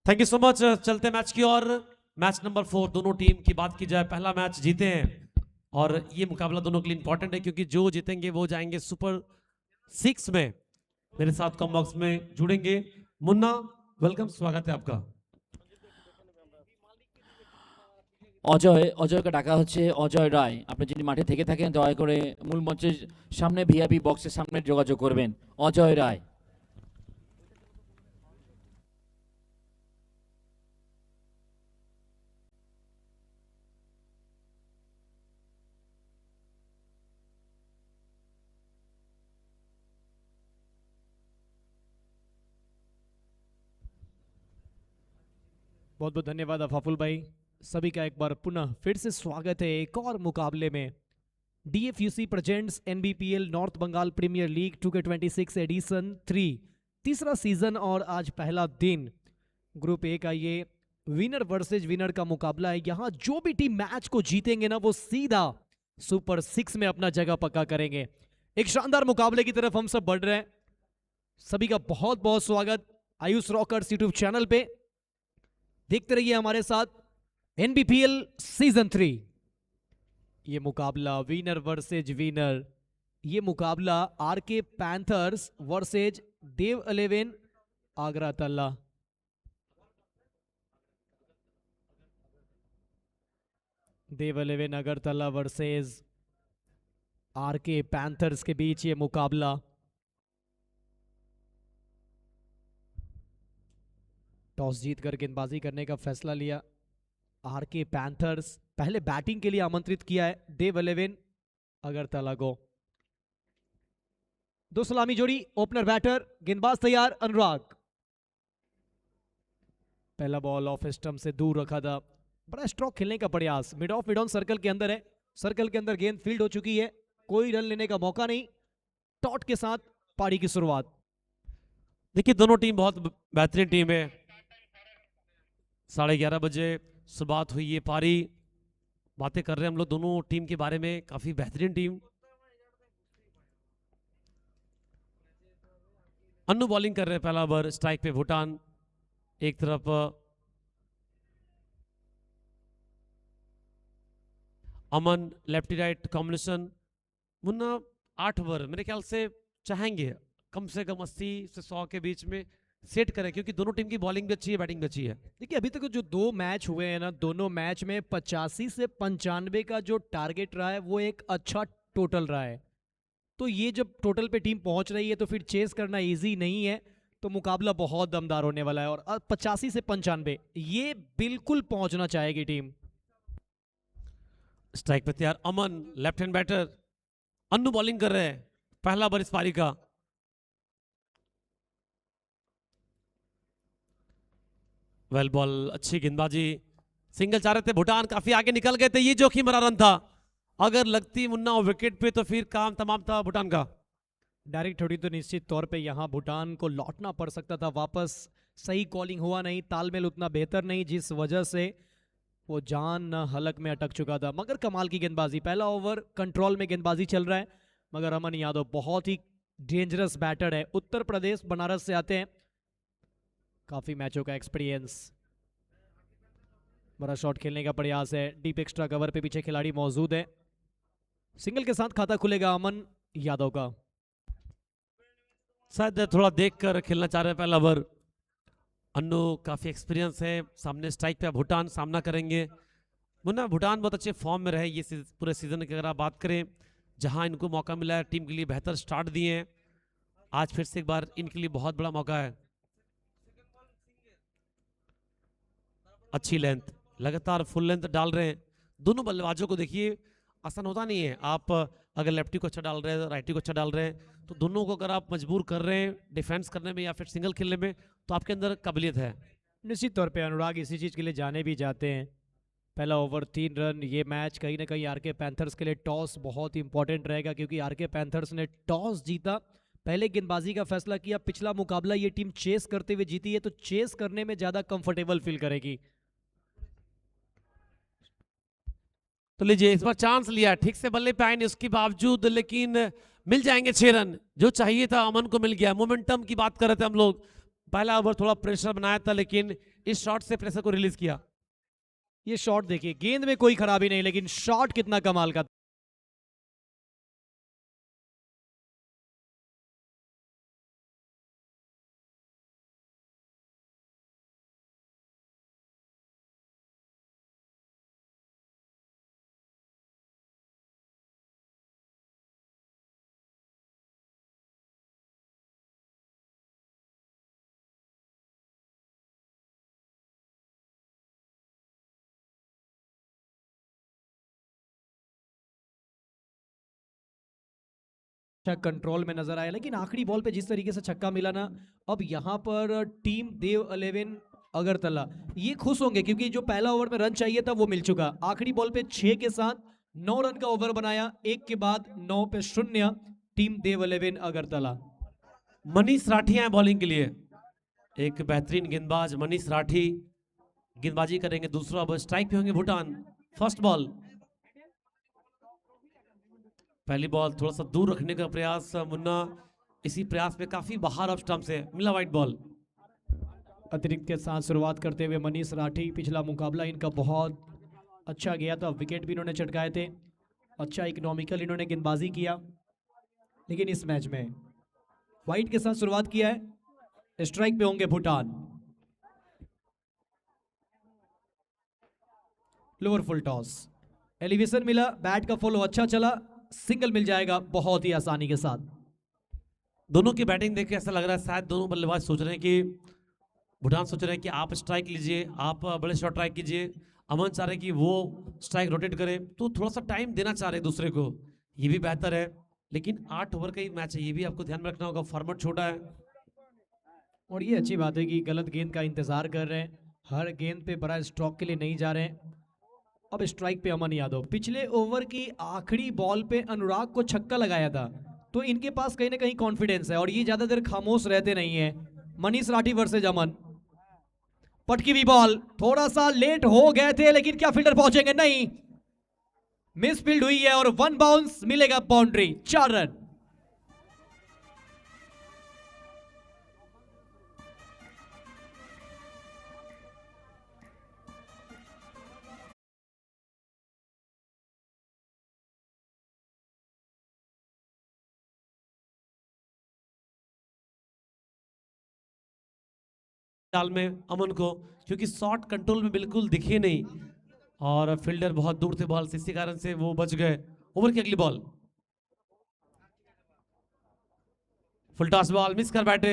Thank you so much. चलते match की और मैच नंबर 4 दोनों टीम की बात की जाए, पहला मैच जीते हैं और ये मुकाबला दोनों के लिए इंपॉर्टेंट है क्योंकि जो जीतेंगे वो जाएंगे सुपर 6 में। मेरे साथ कॉम बॉक्स में जुड़ेंगे मुन्ना। वेलकम, स्वागत है आपका। অজয়কে ডাকা হচ্ছে অজয় রায়। আপনি যদি মাঠে থেকে থাকেন দয়া করে মূল মঞ্চের সামনে ভিআইপি বক্সের সামনে যোগাযোগ করবেন। অজয় রায়। बहुत बहुत धन्यवाद अफाफुल भाई। सभी का एक बार पुनः फिर से स्वागत है एक और मुकाबले में। DFUC presents NBPL North Bengal premiere League 2K26 edition 3, तीसरा सीजन और आज पहला दिन। ग्रुप ए का ये विनर वर्सेज विनर का मुकाबला है। यहां जो भी टीम मैच को जीतेंगे ना वो सीधा सुपर 6 में अपना जगह पक्का करेंगे। एक शानदार मुकाबले की तरफ हम सब बढ़ रहे हैं। सभी का बहुत बहुत स्वागत आयुष रॉकर्स यूट्यूब चैनल पे। देखते रहिए हमारे साथ एनबीपीएल सीजन 3। ये मुकाबला विनर वर्सेज विनर, ये मुकाबला आरके पैंथर्स वर्सेज देव 11 आगरा तल्ला। देव 11 अगरतला वर्सेज आरके पैंथर्स के बीच ये मुकाबला। टॉस जीतकर गेंदबाजी करने का फैसला लिया आरके पैंथर्स। पहले बैटिंग के लिए आमंत्रित किया है देव 11 अगरतला को। दो सलामी जोड़ी, ओपनर बैटर, गेंदबाज तैयार अनुराग। पहला बॉल ऑफ स्टंप से दूर रखा था। बड़ा स्ट्रोक खेलने का प्रयास, mid of mid on circle के अंदर है। सर्कल के अंदर गेंद फील्ड हो चुकी है, कोई रन लेने का मौका नहीं। टॉट के साथ पारी की शुरुआत। देखिए दोनों टीम बहुत बेहतरीन टीम है। 11:30 बजे शुरुआत हुई ये पारी। बातें कर रहे हैं हम लोग दोनों टीम के बारे में, काफी बेहतरीन टीम। अन्नू बॉलिंग कर रहे हैं पहला ओवर, स्ट्राइक पे भूटान। एक तरफ Aman, lefty right combination. Munna 8 over मेरे ख्याल से चाहेंगे कम से कम 80 से 100 के बीच में सेट करें क्योंकि दोनों टीम की बॉलिंग भी अच्छी है, बैटिंग भी अच्छी है। देखिए अभी तक जो दो मैच हुए हैं ना, दोनों मैच में 85 से 95 का जो टारगेट रहा है वो एक अच्छा टोटल रहा है। तो ये जब टोटल पे टीम पहुंच रही है तो फिर चेस करना इजी नहीं है। तो मुकाबला बहुत दमदार होने वाला है और 85 से 95 ये बिल्कुल पहुंचना चाहेगी टीम। स्ट्राइक पे तैयार Aman, left hand batter. Annu bowling कर रहे हैं पहला ओवर इस पारी का। वेल बॉल, अच्छी गेंदबाजी। सिंगल चाह रहे थे भूटान, काफी आगे निकल गए थे। ये जोखिम भरा रन था, अगर लगती मुन्ना विकेट पे तो फिर काम तमाम था भूटान का। डायरेक्ट थोड़ी तो निश्चित तौर पे यहाँ भूटान को लौटना पड़ सकता था वापस। सही कॉलिंग हुआ नहीं, तालमेल उतना बेहतर नहीं, जिस वजह से वो जान न हलक में अटक चुका था। मगर कमाल की गेंदबाजी, पहला ओवर कंट्रोल में गेंदबाजी चल रहा है। मगर अमन यादव बहुत ही डेंजरस बैटर है, उत्तर प्रदेश बनारस से आते हैं, काफी मैचों का एक्सपीरियंस। बड़ा शॉट खेलने का प्रयास है, डीप एक्स्ट्रा कवर पे पीछे खिलाड़ी मौजूद है। सिंगल के साथ खाता खुलेगा अमन यादव का। शायद थोड़ा देख कर खेलना चाह रहे हैं पहला ओवर। अन्नू काफी एक्सपीरियंस है, सामने स्ट्राइक पे भूटान सामना करेंगे। मुन्ना भूटान बहुत अच्छे फॉर्म में रहे ये पूरे सीजन की अगर आप बात करें, जहां इनको मौका मिला है टीम के लिए बेहतर स्टार्ट दिए हैं। आज फिर से एक बार इनके लिए बहुत बड़ा मौका है। अच्छी लेंथ, लगातार फुल लेंथ डाल रहे हैं दोनों बल्लेबाजों को। देखिए आसान होता नहीं है, आप अगर लेफ्टी को अच्छा डाल रहे हैं, राइटी को अच्छा डाल रहे हैं, तो दोनों को अगर आप मजबूर कर रहे हैं डिफेंस करने में या फिर सिंगल खेलने में तो आपके अंदर काबिलियत है। निश्चित तौर पे अनुराग इसी चीज़ के लिए जाने भी जाते हैं। पहला ओवर 3 रन। ये मैच कहीं ना कहीं आरके पैंथर्स के लिए टॉस बहुत इंपॉर्टेंट रहेगा क्योंकि आरके पैंथर्स ने टॉस जीता, पहले गेंदबाजी का फैसला किया। पिछला मुकाबला ये टीम चेस करते हुए जीती है, तो चेस करने में ज़्यादा कंफर्टेबल फील करेगी। तो लीजिए इस बार चांस लिया, ठीक से बल्ले पे आए नहीं उसके बावजूद, लेकिन मिल जाएंगे 6 रन। जो चाहिए था अमन को मिल गया। मोमेंटम की बात कर रहे थे हम लोग, पहला ओवर थोड़ा प्रेशर बनाया था, लेकिन इस शॉट से प्रेशर को रिलीज किया। ये शॉट देखिए, गेंद में कोई खराबी नहीं, लेकिन शॉट कितना कमाल का। अच्छा कंट्रोल में नजर आया, लेकिन आखिरी बॉल पे जिस तरीके से छक्का मिला ना, अब यहाँ पर टीम देव 11 अगरतला ये खुश होंगे, क्योंकि जो पहला ओवर में रन चाहिए था वो मिल चुका। आखिरी बॉल पे 6 के साथ 9 रन का ओवर बनाया, एक के बाद 9 पे 0 टीम देव 11 अगरतला। मनीष राठी आए बॉलिंग के लिए, एक बेहतरीन गेंदबाज मनीष राठी गेंदबाजी करेंगे। दूसरा ओवर स्ट्राइक पे होंगे भूटान। फर्स्ट बॉल, पहली बॉल थोड़ा सा दूर रखने का प्रयास मुन्ना, इसी प्रयास में काफी बाहर ऑफ स्टंप से मिला वाइट बॉल। अतिरिक्त के साथ शुरुआत करते हुए मनीष राठी, पिछला मुकाबला इनका बहुत अच्छा गया था, विकेट भी इन्होंने चटकाए थे, अच्छा इकोनॉमिकल इन्होंने गेंदबाजी किया, लेकिन इस मैच में वाइट के साथ शुरुआत किया है। स्ट्राइक पे होंगे Bhutan. Lower full toss, elevation मिला, बैट का फॉलो अच्छा चला, सिंगल मिल जाएगा बहुत ही आसानी के साथ। दोनों की बैटिंग देख के ऐसा लग रहा है शायद दोनों बल्लेबाज सोच रहे हैं कि भूटान सोच रहे हैं कि आप स्ट्राइक लीजिए, आप बड़े शॉट ट्राई कीजिए, अमन चाह रहे हैं कि वो स्ट्राइक रोटेट करे, तो थोड़ा सा टाइम देना चाह रहे हैं दूसरे को, ये भी बेहतर है। लेकिन 8 ओवर का ही मैच है, ये भी आपको ध्यान में रखना होगा, फॉर्मेट छोटा है। और ये अच्छी बात है कि गलत गेंद का इंतजार कर रहे हैं, हर गेंद पे बड़ा स्ट्रोक के लिए नहीं जा रहे हैं। अब स्ट्राइक पे अमन यादव, पिछले ओवर की आखिरी बॉल पे अनुराग को छक्का लगाया था, तो इनके पास कहीं ना कहीं कॉन्फिडेंस है और ये ज्यादा देर खामोश रहते नहीं है। मनीष राठी वर्सेज अमन, पटकी हुई बॉल, थोड़ा सा लेट हो गए थे, लेकिन क्या फील्डर पहुंचेंगे? नहीं, मिस फील्ड हुई है और 1 बाउंस मिलेगा, बाउंड्री, 4 रन। डाल में अमन को, क्योंकि शॉट कंट्रोल में बिल्कुल दिखे नहीं और फील्डर बहुत दूर थे बॉल से, इसी कारण से वो बच गए। ओवर की अगली ball, full toss ball miss कर बैठे,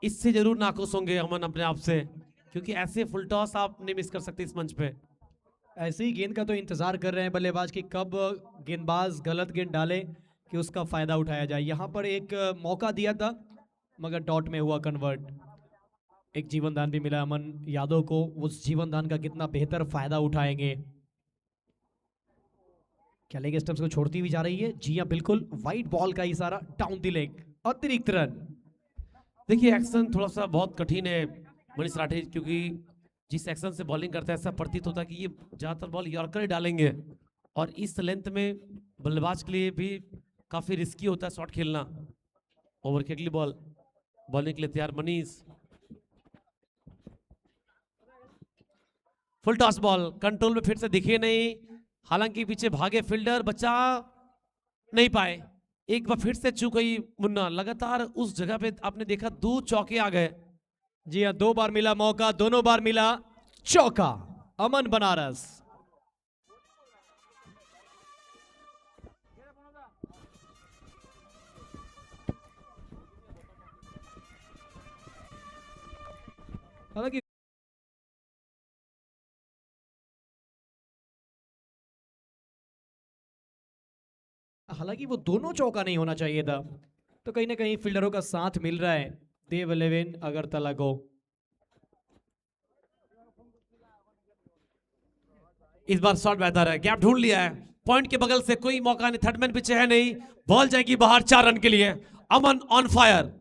इससे जरूर नाखुश होंगे अमन अपने आप से, क्योंकि ऐसे फुल टॉस आप नहीं मिस कर सकते इस मंच पे। ऐसे ही गेंद का तो इंतजार कर रहे हैं बल्लेबाज की, कब गेंदबाज गलत गेंद डाले कि उसका फायदा उठाया जाए। यहां पर एक मौका दिया था मगर डॉट में हुआ कन्वर्ट। एक जीवन दान भी मिला अमन यादव को, उस जीवन दान का कितना बेहतर फायदा उठाएंगे। क्या लेग स्टंप्स को छोड़ती हुई जा रही है? जी हाँ बिल्कुल, वाइट बॉल का इशारा, डाउन द लेग, अतिरिक्त रन। देखिए एक्शन थोड़ा सा बहुत कठिन है मनीष राठी, क्योंकि जिस एक्शन से बॉलिंग करता है ऐसा प्रतीत होता है कि ये ज्यादातर बॉल यॉर्कर ही डालेंगे, और इस लेंथ में बल्लेबाज के लिए भी काफी रिस्की होता है शॉट खेलना। ओवर की अगली बॉल, बॉलिंग के लिए तैयार Manish, full toss ball, control में फिर से दिखे नहीं, हालांकि पीछे भागे फील्डर, बचा नहीं पाए, एक बार फिर से चूक गई मुन्ना, लगातार उस जगह पे आपने देखा 2 चौके आ गए। जी हाँ, 2 बार मिला मौका, दोनों बार मिला चौका। अमन बनारस, हालांकि हालांकि वो दोनों चौका नहीं होना चाहिए था, तो कहीं ना कहीं फील्डरों का साथ मिल रहा है देव 11 अगरतला को। इस बार शॉट बेहतर है, गैप ढूंढ लिया है, पॉइंट के बगल से कोई मौका नहीं, थर्ड मैन पीछे है नहीं, बॉल जाएगी बाहर 4 रन के लिए। अमन ऑन फायर।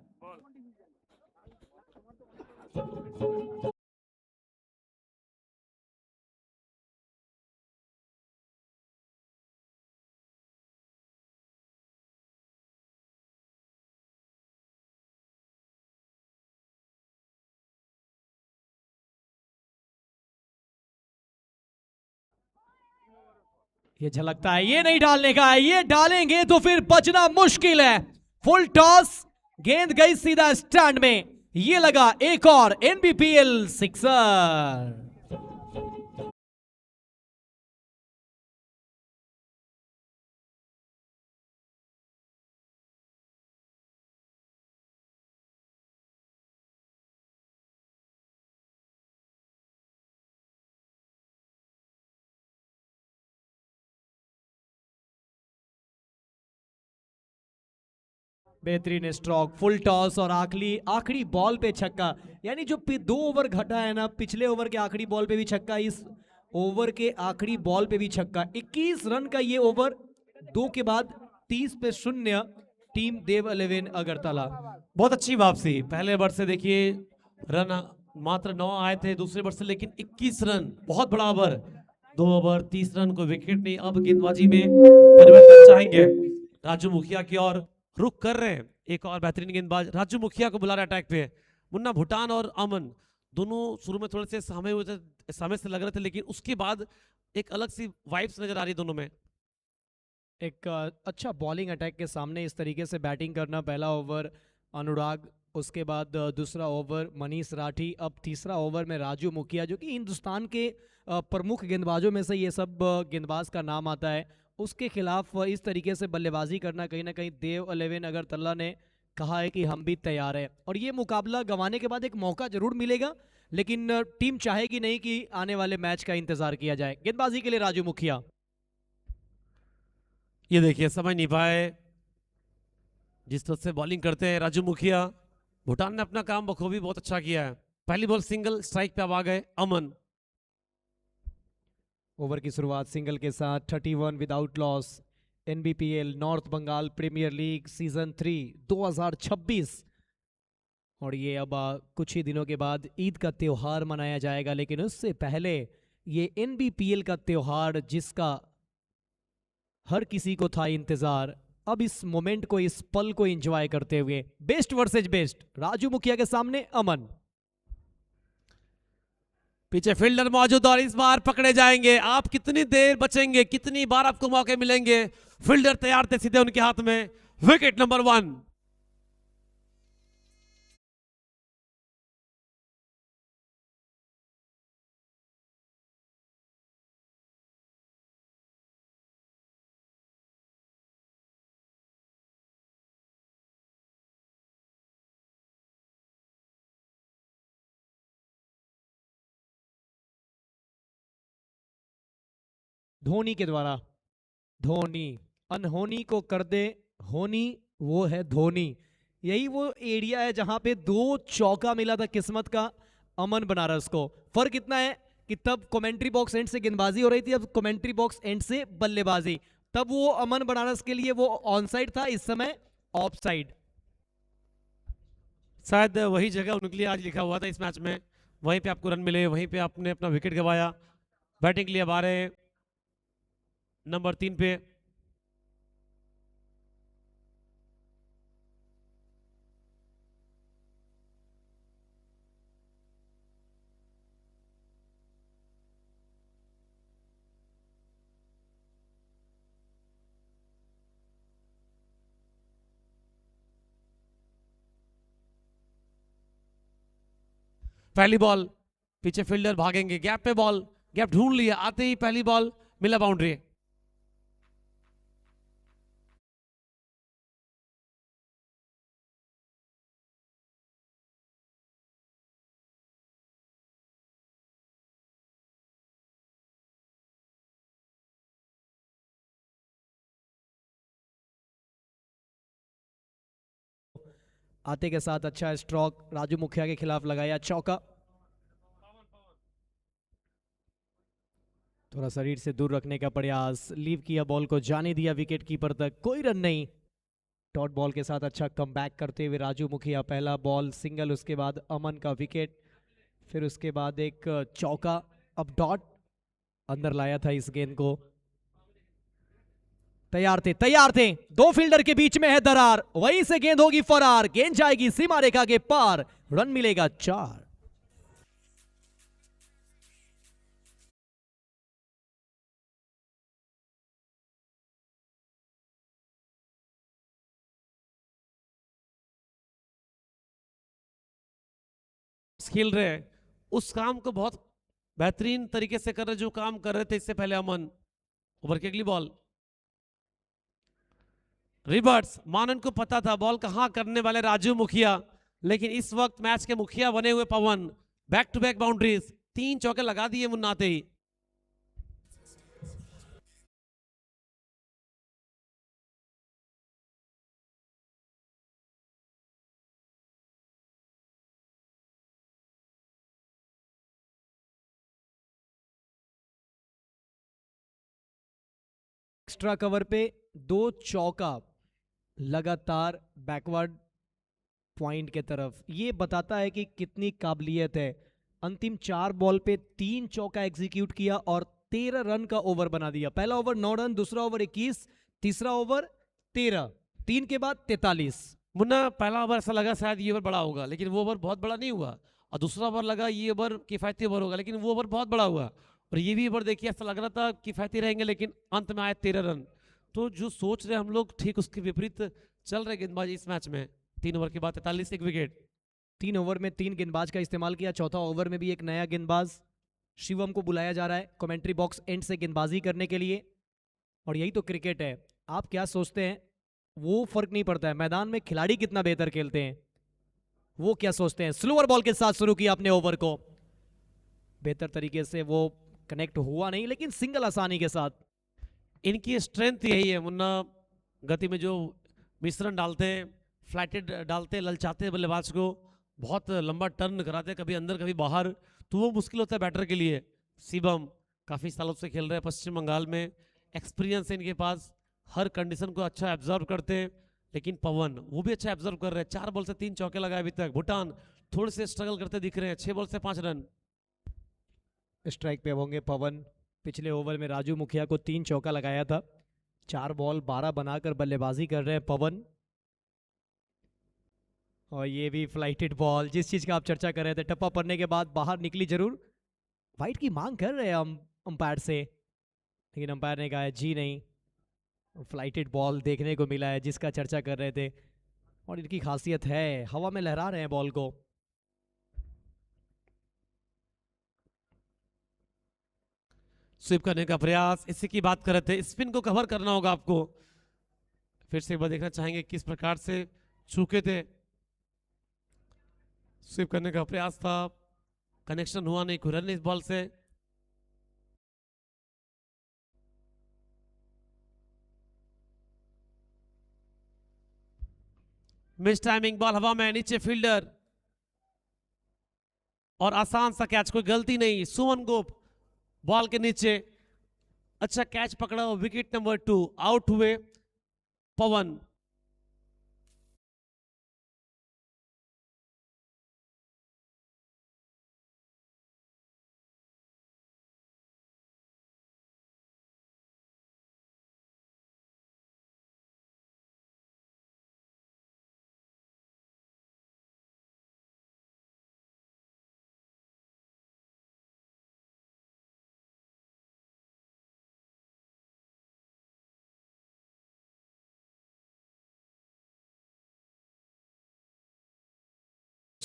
ये झलकता है, ये नहीं डालने का है, ये डालेंगे तो फिर बचना मुश्किल है। फुल टॉस, गेंद गई सीधा स्टैंड में, ये लगा एक और एनबीपीएल सिक्सर। बेहतरीन स्ट्रोक, फुल टॉस और आखिरी आखिरी बॉल पे छक्का। यानी जो 2 ओवर घटा है ना, पिछले ओवर के आखिरी बॉल पे भी छक्का, इस ओवर के आखिरी बॉल पे भी छक्का। 21 रन का ये ओवर, 2 के बाद 30 पे 0, टीम देव 11 अगरतला। बहुत अच्छी वापसी। पहले ओवर से देखिए रन मात्र 9 आए थे, दूसरे ओवर से लेकिन 21 रन, बहुत बड़ा ओवर। 2 ओवर 30 रन को विकेट नहीं। अब गेंदबाजी में परिवर्तन चाहेंगे राजू मुखिया की ओर रुख कर रहे हैं। एक और बेहतरीन गेंदबाज राजू मुखिया को बुला रहा है अटैक पे। मुन्ना भूटान और अमन दोनों शुरू में थोड़े से सामने से लग रहे थे, लेकिन उसके बाद एक अलग सी वाइब्स नजर आ रही दोनों में। एक अच्छा बॉलिंग अटैक के सामने इस तरीके से बैटिंग करना। पहला ओवर अनुराग, उसके बाद दूसरा ओवर मनीष राठी, अब तीसरा ओवर में राजू मुखिया, जो कि हिंदुस्तान के प्रमुख गेंदबाजों में से ये सब गेंदबाज का नाम आता है। उसके खिलाफ इस तरीके से बल्लेबाजी करना, कहीं ना कहीं देव 11 अगरतला ने कहा है कि हम भी तैयार हैं। और ये मुकाबला गंवाने के बाद एक मौका जरूर मिलेगा, लेकिन टीम चाहेगी नहीं कि आने वाले मैच का इंतजार किया जाए। गेंदबाजी के लिए राजू मुखिया, ये देखिए समझ नहीं पाए जिस तरह से बॉलिंग करते हैं राजू मुखिया। भूटान ने अपना काम बखूबी बहुत अच्छा किया है। पहली बॉल सिंगल, स्ट्राइक पे अब आ गए अमन। ओवर की शुरुआत सिंगल के साथ, 31 without loss. NBPL North Bengal premiere League season 3 2026। और ये अब कुछ ही दिनों के बाद ईद का त्योहार मनाया जाएगा, लेकिन उससे पहले ये एनबीपीएल का त्योहार जिसका हर किसी को था इंतजार, अब इस मोमेंट को, इस पल को एंजॉय करते हुए बेस्ट वर्सेज बेस्ट राजू मुखिया के सामने अमन। पीछे फील्डर मौजूद और इस बार पकड़े जाएंगे। आप कितनी देर बचेंगे, कितनी बार आपको मौके मिलेंगे। फील्डर तैयार थे सीधे उनके हाथ में। Wicket number 1। धोनी के द्वारा, धोनी अनहोनी को कर दे होनी, वो है धोनी। यही वो एरिया है जहां पे 2 चौका मिला था किस्मत का अमन बनारस को। फर्क इतना है कि तब कमेंट्री बॉक्स एंड से गेंदबाजी हो रही थी, अब कमेंट्री बॉक्स एंड से बल्लेबाजी। तब वो अमन बनारस के लिए वो ऑन साइड था, इस समय ऑफ साइड। शायद वही जगह उनके लिए आज लिखा हुआ था इस मैच में। वहीं पे आपको रन मिले, वहीं पे आपने अपना विकेट गंवाया। बैटिंग के लिए अब आ रहे हैं नंबर 3 पे पहली बॉल। पीछे फील्डर भागेंगे, गैप पे बॉल, गैप ढूंढ लिया, आते ही पहली बॉल मिला बाउंड्री। आते के साथ अच्छा स्ट्रोक राजू मुखिया के खिलाफ लगाया, चौका। थोड़ा शरीर से दूर रखने का प्रयास, लीव किया बॉल को, जाने दिया विकेट कीपर तक, कोई रन नहीं। डॉट बॉल के साथ अच्छा कमबैक करते हुए राजू मुखिया, पहला बॉल सिंगल, उसके बाद अमन का विकेट, फिर उसके बाद एक चौका। अब डॉट अंदर लाया था इस गेंद को। तैयार थे, तैयार थे, 2 फील्डर के बीच में है दरार, वहीं से गेंद होगी फरार, गेंद जाएगी सीमा रेखा के पार, रन मिलेगा 4। खेल रहे हैं उस काम को बहुत बेहतरीन तरीके से कर रहे, जो काम कर रहे थे इससे पहले अमन। ओवर की अगली बॉल, रिवर्स। मानन को पता था बॉल कहां करने वाले राजू मुखिया, लेकिन इस वक्त मैच के मुखिया बने हुए पवन। बैक टू बैक बाउंड्रीज, 3 चौके लगा दिए मुन्ना आते ही। एक्स्ट्रा कवर पे 2 चौका लगातार बैकवर्ड पॉइंट के तरफ, ये बताता है कि कितनी काबिलियत है। अंतिम 4 बॉल पे 3 चौका एग्जीक्यूट किया और 13 रन का ओवर बना दिया। पहला ओवर 9 रन, दूसरा ओवर 21, तीसरा ओवर 13, 3 के बाद 43। मुन्ना पहला ओवर ऐसा लगा शायद ये ओवर बड़ा होगा, लेकिन वो ओवर बहुत बड़ा नहीं हुआ। और दूसरा ओवर लगा ये ओवर किफायती ओवर होगा, लेकिन वो ओवर बहुत बड़ा हुआ। और ये भी ओवर देखिए ऐसा लग रहा था किफायती रहेंगे, लेकिन अंत में आए 13 रन। तो जो सोच रहे हम लोग ठीक उसके विपरीत चल रहे गेंदबाजी इस मैच में। 3 ओवर के बाद 43, 1 विकेट। 3 ओवर में 3 गेंदबाज का इस्तेमाल किया। चौथा ओवर में भी एक नया गेंदबाज शिवम को बुलाया जा रहा है कमेंट्री बॉक्स एंड से गेंदबाजी करने के लिए। और यही तो क्रिकेट है। आप क्या सोचते हैं वो फर्क नहीं पड़ता है, मैदान में खिलाड़ी कितना बेहतर खेलते हैं वो क्या सोचते हैं। स्लोअर बॉल के साथ शुरू किया अपने ओवर को, बेहतर तरीके से वो कनेक्ट हुआ नहीं, लेकिन सिंगल आसानी के साथ। इनकी स्ट्रेंथ यही है मुन्ना, गति में जो मिश्रण डालते हैं, फ्लैटेड डालते हैं, ललचाते हैं बल्लेबाज को, बहुत लंबा टर्न कराते हैं, कभी अंदर कभी बाहर, तो वो मुश्किल होता है बैटर के लिए। शिवम काफ़ी सालों से खेल रहे हैं पश्चिम बंगाल में, एक्सपीरियंस है इनके पास, हर कंडीशन को अच्छा एब्जर्व करते हैं। लेकिन पवन वो भी अच्छा एब्जर्व कर रहे हैं, 4 बॉल से 3 चौके लगाए अभी तक। भूटान थोड़े से स्ट्रगल करते दिख रहे हैं, 6 बॉल से 5 रन। स्ट्राइक पे होंगे पवन। पिछले ओवर में राजू मुखिया को 3 चौका लगाया था। 4 बॉल 12 बनाकर बल्लेबाजी कर रहे हैं पवन। और ये भी फ्लाइटेड बॉल, जिस चीज़ का आप चर्चा कर रहे थे, टप्पा पड़ने के बाद बाहर निकली जरूर। वाइट की मांग कर रहे हैं हम अंपायर से, लेकिन अंपायर ने कहा है जी नहीं, फ्लाइटेड बॉल देखने को मिला है जिसका चर्चा कर रहे थे। और इनकी खासियत है हवा में लहरा रहे हैं बॉल को। स्वीप करने का प्रयास, इसी की बात कर रहे थे। स्पिन को कवर करना होगा आपको। फिर से एक बार देखना चाहेंगे किस प्रकार से चूके थे। स्वीप करने का प्रयास था, कनेक्शन हुआ नहीं, कोई रन इस बॉल से। मिस टाइमिंग, बॉल हवा में, नीचे फील्डर, और आसान सा कैच, कोई गलती नहीं। सुमन गोप बॉल के नीचे अच्छा कैच पकड़ा, विकेट नंबर 2, आउट हुए पवन।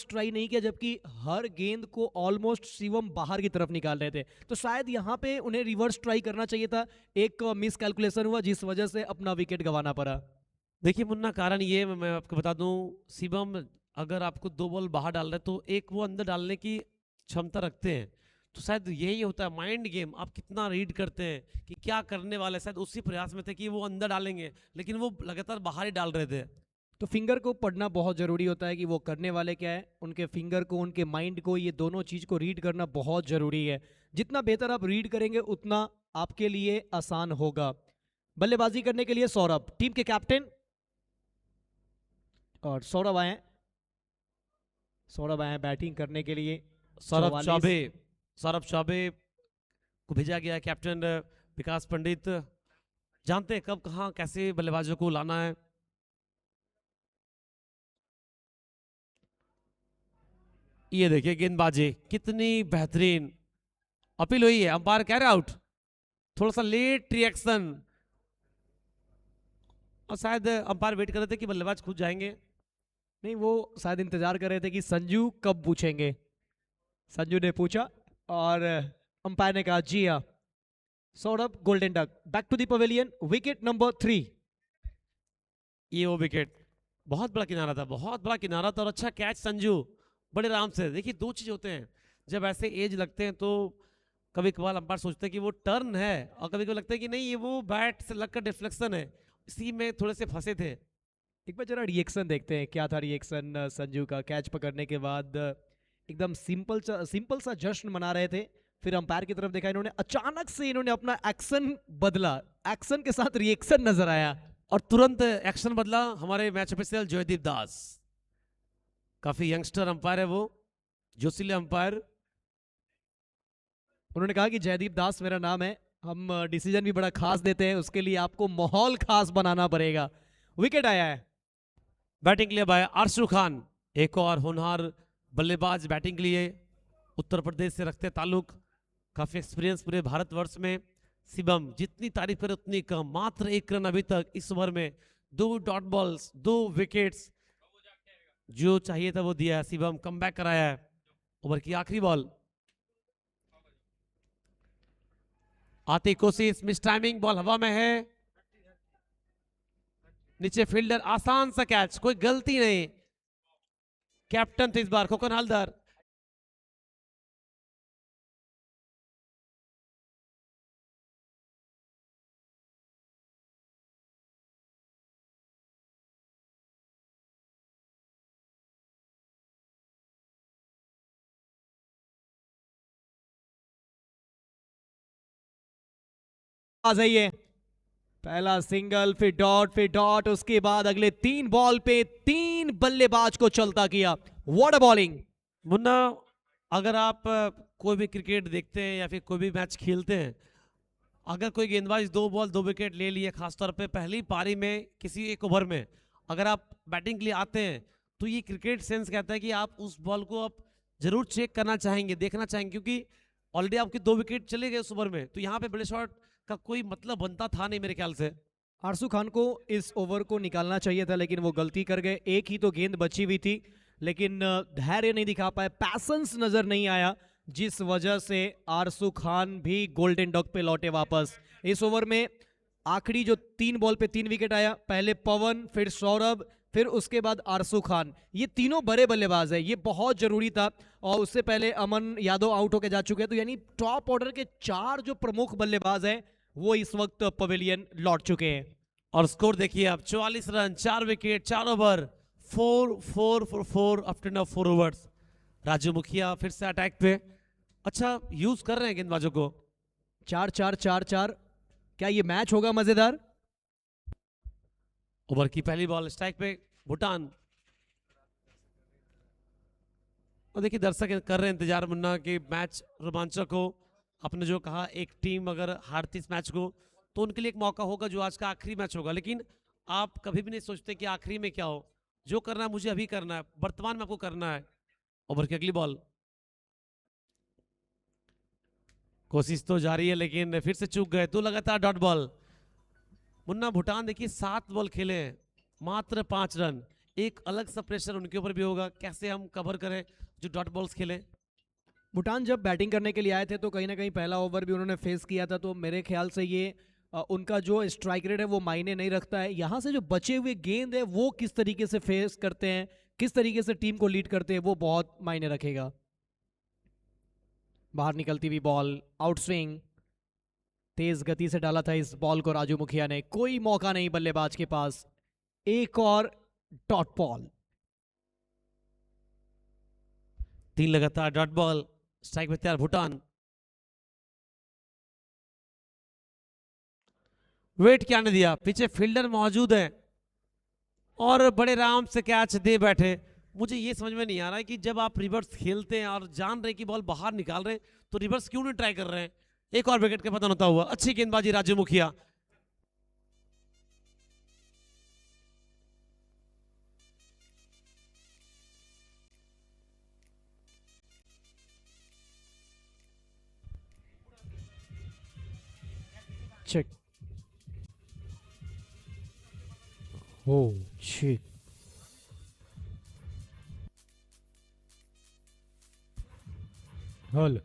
ट्राई नहीं किया, जबकि हर गेंद को ऑलमोस्ट शिवम बाहर की तरफ निकाल रहे थे। तो शायद यहाँ पे उन्हें रिवर्स ट्राई करना चाहिए था। एक मिस कैलकुलेशन हुआ जिस वजह से अपना विकेट गंवाना पड़ा। देखिए मुन्ना, कारण ये मैं आपको बता दूं, शिवम अगर आपको 2 बॉल बाहर डाल रहे तो एक वो अंदर डालने की क्षमता रखते हैं। तो शायद यही होता है माइंड गेम, आप कितना रीड करते हैं कि क्या करने वाले, शायद उसी प्रयास में थे कि वो अंदर डालेंगे, लेकिन वो लगातार बाहर ही डाल रहे थे। तो फिंगर को पढ़ना बहुत ज़रूरी होता है कि वो करने वाले क्या है, उनके फिंगर को, उनके माइंड को, ये दोनों चीज़ को रीड करना बहुत ज़रूरी है। जितना बेहतर आप रीड करेंगे उतना आपके लिए आसान होगा। बल्लेबाजी करने के लिए सौरभ, टीम के कैप्टन, और सौरभ आए बैटिंग करने के लिए। सौरभ 44 चौबे, सौरभ चौबे को भेजा गया है कैप्टन विकास पंडित। जानते हैं कब कहाँ कैसे बल्लेबाजों को लाना है। ये देखिए गेंदबाजी कितनी बेहतरीन, अपील हुई है, अंपायर कह रहे आउट। थोड़ा सा लेट रिएक्शन, और शायद अंपायर वेट कर रहे थे कि बल्लेबाज खुद जाएंगे। नहीं, वो शायद इंतजार कर रहे थे कि संजू कब पूछेंगे। संजू ने पूछा और अंपायर ने कहा जी हाँ। Saurabh golden duck back to the pavilion, wicket number 3। ये वो विकेट, बहुत बड़ा किनारा था, बहुत बड़ा किनारा था और अच्छा कैच संजू, बड़े आराम से। देखिए दो चीज होते हैं, जब ऐसे एज लगते हैं तो कभी कभार अंपायर सोचते हैं कि वो टर्न है और कभी कभी लगता है कि नहीं ये वो बैट से लगकर डिफ्लेक्शन है, इसी में थोड़े से फंसे थे। एक बार जरा रिएक्शन देखते हैं, क्या था रिएक्शन संजू का कैच पकड़ने के बाद। एकदम सिंपल सा जश्न मना रहे थे। फिर अंपायर की तरफ देखा, इन्होंने अचानक से इन्होंने अपना एक्शन बदला, एक्शन के साथ रिएक्शन नजर आया। और तुरंत एक्शन बदला हमारे मैच ऑफिशियल जयदीप दास, काफी यंगस्टर अंपायर है वो, जोशीले अंपायर। उन्होंने कहा कि जयदीप दास मेरा नाम है, हम डिसीजन भी बड़ा खास देते हैं, उसके लिए आपको माहौल खास बनाना पड़ेगा। विकेट आया है। बैटिंग के लिए बाय आरशू खान, एक और होनहार बल्लेबाज बैटिंग के लिए, उत्तर प्रदेश से रखते ताल्लुक, काफी एक्सपीरियंस पूरे भारतवर्ष में। शिवम, जितनी तारीफ करे उतनी कम, मात्र 1 रन अभी तक इस ओवर में, 2 डॉट बॉल्स, 2 विकेट्स, जो चाहिए था वो दिया है। शिवम कमबैक कराया है। ओवर की आखिरी बॉल, आती कोशिश, मिस टाइमिंग, बॉल हवा में है, नीचे फील्डर, आसान सा कैच, कोई गलती नहीं। कैप्टन थे इस बार खोकन हल्दर। आ जाइए, पहला सिंगल, फिर डॉट, उसके बाद अगले 3 बॉल पे 3 बल्लेबाज को चलता किया। What a bowling. मुन्ना, अगर आप कोई भी क्रिकेट देखते हैं या फिर कोई भी मैच खेलते हैं, अगर कोई गेंदबाज 2 बॉल 2 विकेट ले लिए, खासतौर पे पहली पारी में किसी एक ओवर में अगर आप बैटिंग के लिए आते हैं, तो ये क्रिकेट सेंस कहता है कि आप उस बॉल को आप जरूर चेक करना चाहेंगे, देखना चाहेंगे, क्योंकि ऑलरेडी आपके 2 विकेट चले गए उस ओवर में, तो यहाँ पे बड़े शॉट का कोई मतलब बनता था नहीं मेरे ख्याल से। आरसू खान को इस ओवर को निकालना चाहिए था, लेकिन वो गलती कर गए। एक ही तो गेंद बची हुई थी, लेकिन धैर्य नहीं दिखा पाए, पैसेंस नजर नहीं आया, जिस वजह से आरसू खान भी गोल्डन डक पे लौटे वापस। इस ओवर में आखिरी जो 3 बॉल पे 3 विकेट आया, पहले पवन, फिर सौरभ, फिर उसके बाद आरसू खान, ये तीनों बड़े बल्लेबाज है, ये बहुत जरूरी था। और उससे पहले अमन यादव आउट होकर जा चुके हैं, तो यानी टॉप ऑर्डर के 4 जो प्रमुख बल्लेबाज हैं वो इस वक्त पवेलियन लौट चुके हैं। और स्कोर देखिए आप, 44 run, 4 wicket, 4 over, 4 after 4 overs. Raju मुखिया फिर से अटैक पे, अच्छा यूज कर रहे हैं गेंदबाजों को। 4-4-4-4, क्या ये मैच होगा मजेदार? ओवर की पहली बॉल, स्ट्राइक पे भूटान। और देखिए दर्शक कर रहे हैं इंतजार मुन्ना कि मैच रोमांचक हो। आपने जो कहा, एक टीम अगर हारती इस मैच को तो उनके लिए एक मौका होगा जो आज का आखिरी मैच होगा, लेकिन आप कभी भी नहीं सोचते कि आखिरी में क्या हो। जो करना है मुझे अभी करना है, वर्तमान में आपको करना है। ओवर की अगली बॉल, कोशिश तो जारी है लेकिन फिर से चूक गए, 2 लगातार डॉट बॉल। मुन्ना, भूटान देखिए 7 बॉल खेले हैं, मात्र 5 रन, एक अलग सा प्रेशर उनके ऊपर भी होगा, कैसे हम कवर करें जो डॉट बॉल्स खेले। भूटान जब बैटिंग करने के लिए आए थे तो कहीं ना कहीं पहला ओवर भी उन्होंने फेस किया था, तो मेरे ख्याल से ये उनका जो स्ट्राइक रेट है वो मायने नहीं रखता है। यहाँ से जो बचे हुए गेंद है वो किस तरीके से फेस करते हैं, किस तरीके से टीम को लीड करते हैं, वो बहुत मायने रखेगा। बाहर निकलती हुई बॉल, आउट स्विंग, तेज गति से डाला था इस बॉल को राजू मुखिया ने, कोई मौका नहीं बल्लेबाज के पास। एक और डॉट बॉल, 3 लगातार डॉट बॉल, स्ट्राइक में तैयार भूटान। वेट क्या नहीं दिया, पीछे फील्डर मौजूद है और बड़े आराम से कैच दे बैठे। मुझे ये समझ में नहीं आ रहा है कि जब आप रिवर्स खेलते हैं और जान रहे कि बॉल बाहर निकाल रहे हैं, तो रिवर्स क्यों नहीं ट्राई कर रहे हैं। एक और विकेट का पतन होता हुआ, अच्छी गेंदबाजी राजू मुखिया। चेक, ओ शिट, हल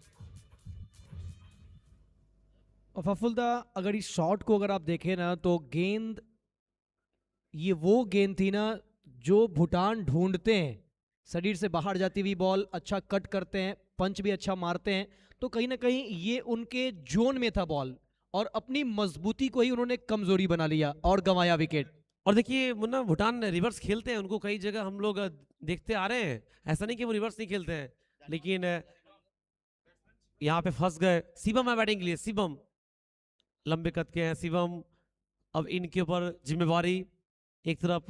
और फफुल्दा, अगर इस शॉट को अगर आप देखें ना तो गेंद, ये वो गेंद थी ना जो भूटान ढूंढते हैं। शरीर से बाहर जाती हुई बॉल, अच्छा कट करते हैं, पंच भी अच्छा मारते हैं, तो कहीं ना कहीं ये उनके जोन में था बॉल, और अपनी मजबूती को ही उन्होंने कमजोरी बना लिया और गंवाया विकेट। और देखिए मुन्ना, भूटान रिवर्स खेलते हैं, उनको कई जगह हम लोग देखते आ रहे हैं, ऐसा नहीं कि वो रिवर्स नहीं खेलते हैं, लेकिन यहाँ पे फंस गए। शिवम है बैटिंग के लिए, शिवम लंबे कद के हैं शिवम। अब इनके ऊपर जिम्मेवारी, एक तरफ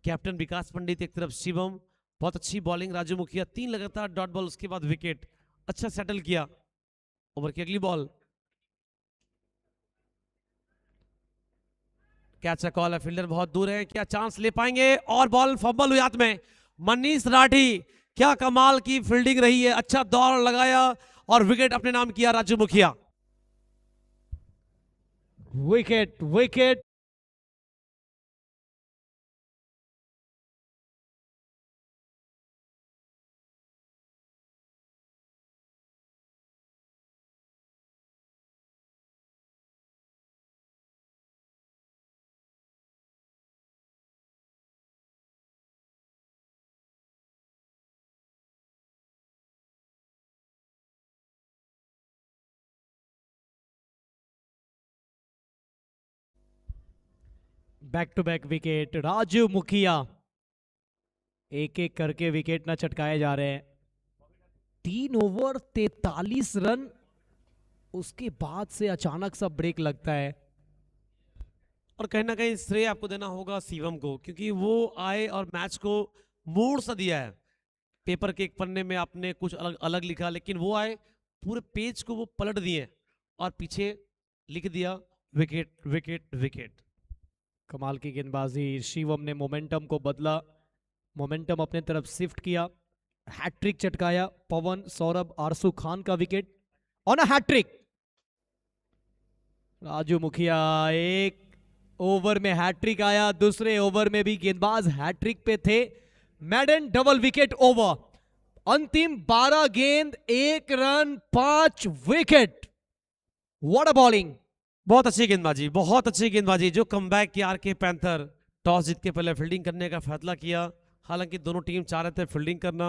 कैप्टन विकास पंडित, एक तरफ शिवम। बहुत अच्छी बॉलिंग राजू मुखिया, 3 लगातार डॉट बॉल, उसके बाद विकेट, अच्छा सेटल किया। ओवर की अगली बॉल, कैच कॉल है, फील्डर बहुत दूर है, क्या चांस ले पाएंगे? और बॉल फंबल हुई हाथ में। मनीष राठी, क्या कमाल की फील्डिंग रही है, अच्छा दौड़ लगाया और विकेट अपने नाम किया Raju Mukhiya. Wicket wicket. Back to back wicket, Raju Mukhiya एक एक करके विकेट ना चटकाए जा रहे हैं। 3 ओवर 43 रन, उसके बाद से अचानक सा ब्रेक लगता है। और कहीं ना कहीं श्रेय आपको देना होगा शिवम को, क्योंकि वो आए और मैच को मोड़ सा दिया है। पेपर के एक पन्ने में आपने कुछ अलग अलग लिखा, लेकिन वो आए, पूरे पेज को वो पलट दिए और पीछे लिख दिया विकेट विकेट विकेट। कमाल की गेंदबाजी, शिवम ने मोमेंटम को बदला, मोमेंटम अपने तरफ शिफ्ट किया, हैट्रिक चटकाया। पवन, सौरभ, आरसू खान का wicket on a hattrick. Raju Mukhiya, एक ओवर में हैट्रिक आया, दूसरे ओवर में भी गेंदबाज हैट्रिक पे थे। मैडन डबल विकेट ओवर, अंतिम 12 गेंद 1 run 5 wicket. What a bowling. बहुत अच्छी गेंदबाजी, बहुत अच्छी गेंदबाजी, जो कमबैक किया आरके पैंथर। टॉस जीत के पहले फील्डिंग करने का फैसला किया, हालांकि दोनों टीम चाह रहे थे फील्डिंग करना,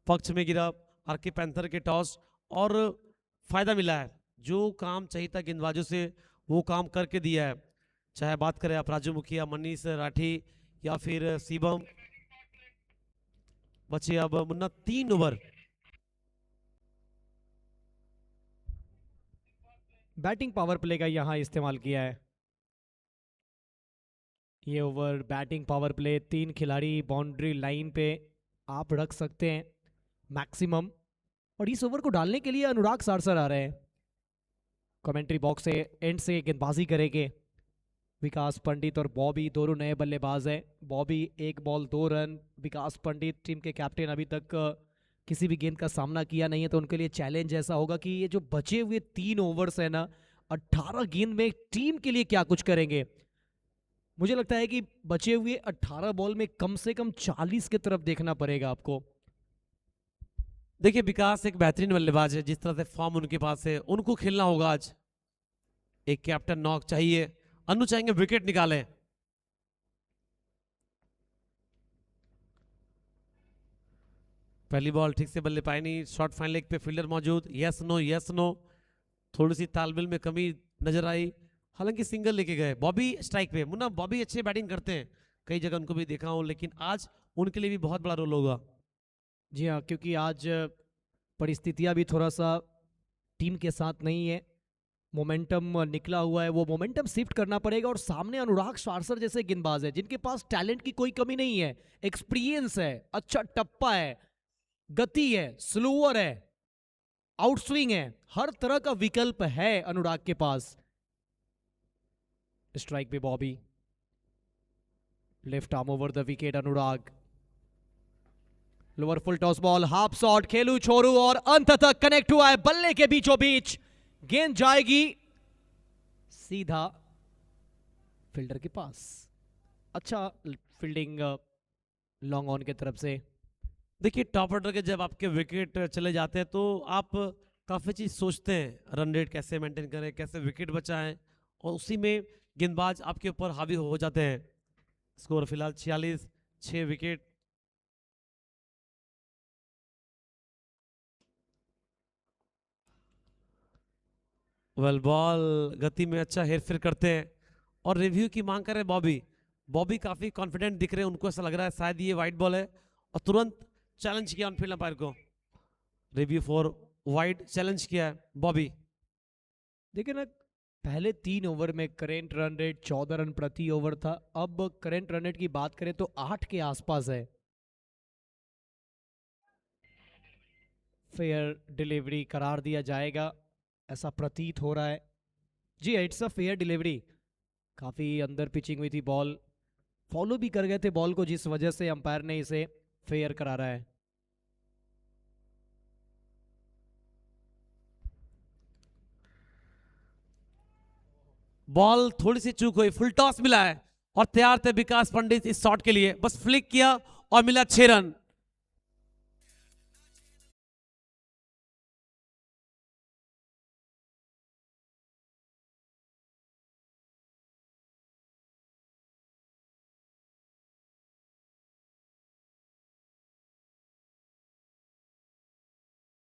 पक्ष में गिरा आरके पैंथर के टॉस, और फायदा मिला है। जो काम चाहिए था गेंदबाजों से वो काम करके दिया है, चाहे बात करें आप राजू मुखिया, मनीष राठी या फिर शिवम। बचे अब Munna 3 over. Batting power play का यहां इस्तेमाल किया है। ये ओवर बैटिंग पावर प्ले, 3 खिलाड़ी बाउंड्री लाइन पे आप रख सकते हैं मैक्सिमम। और इस ओवर को डालने के लिए अनुराग सारसर आ रहे हैं कमेंट्री बॉक्स से, एंड से गेंदबाजी करेंगे। विकास पंडित और बॉबी दोनों नए बल्लेबाज हैं। बॉबी 1 बॉल 2 रन, विकास पंडित टीम के कैप्टन अभी तक किसी भी गेंद का सामना किया नहीं है, तो उनके लिए चैलेंज ऐसा होगा कि ये जो बचे हुए 3 ओवर्स है ना, 18 गेंद में टीम के लिए क्या कुछ करेंगे। मुझे लगता है कि बचे हुए 18 बॉल में कम से कम 40 की तरफ देखना पड़ेगा आपको। देखिए विकास एक बेहतरीन बल्लेबाज है, जिस तरह से फॉर्म उनके पास है, उनको खेलना होगा आज। एक कैप्टन नॉक चाहिए, अनु चाहेंगे विकेट निकालें। पहली बॉल ठीक से बल्ले पाए नहीं, शॉर्ट फाइन लेग पे फील्डर मौजूद, यस नो यस नो, थोड़ी सी तालमेल में कमी नजर आई, हालांकि सिंगल लेके गए। बॉबी स्ट्राइक पे, मुन्ना बॉबी अच्छे बैटिंग करते हैं, कई जगह उनको भी देखा हूं, लेकिन आज उनके लिए भी बहुत बड़ा रोल होगा। जी हाँ, क्योंकि आज परिस्थितियां भी थोड़ा सा टीम के साथ नहीं है, मोमेंटम निकला हुआ है, वो मोमेंटम शिफ्ट करना पड़ेगा। और सामने अनुराग सारसर जैसे गेंदबाज है जिनके पास टैलेंट की कोई कमी नहीं है, एक्सपीरियंस है, अच्छा टप्पा है, गति है, स्लोअर है, आउटस्विंग है, हर तरह का विकल्प है अनुराग के पास। स्ट्राइक पे Bobby, left arm over the wicket Anurag, lower full toss ball, half shot, खेलू छोरू और अंततः कनेक्ट हुआ है बल्ले के बीचों बीच। गेंद जाएगी सीधा फील्डर के पास। अच्छा फील्डिंग लॉन्ग ऑन की तरफ से। देखिए टॉप ऑर्डर के जब आपके विकेट चले जाते हैं तो आप काफ़ी चीज़ सोचते हैं, रन रेट कैसे मेंटेन करें, कैसे विकेट बचाएं, और उसी में गेंदबाज आपके ऊपर हावी हो जाते हैं। स्कोर फिलहाल 46, 6 विकेट। वेल बॉल गति में अच्छा हेरफेर करते हैं और रिव्यू की मांग कर रहे हैं बॉबी। बॉबी काफ़ी कॉन्फिडेंट दिख रहे हैं, उनको ऐसा लग रहा है शायद ये वाइड बॉल है, और तुरंत चैलेंज किया ऑनफील्ड अंपायर को। रिव्यू फॉर वाइड चैलेंज किया है बॉबी। देखिए ना, पहले 3 ओवर में करेंट रन रेट 14 रन प्रति ओवर था। अब करेंट रन रेट की बात करें तो 8 के आसपास है। फेयर डिलीवरी करार दिया जाएगा, ऐसा प्रतीत हो रहा है। जी, इट्स अ फेयर डिलीवरी। काफी अंदर पिचिंग हुई थी, बॉल फॉलो भी कर गए थे बॉल को, जिस वजह से अंपायर ने इसे फेयर करा रहा है। बॉल थोड़ी सी चूक हुई, फुल टॉस मिला है और तैयार थे विकास पंडित इस शॉट के लिए, बस फ्लिक किया और मिला 6 रन।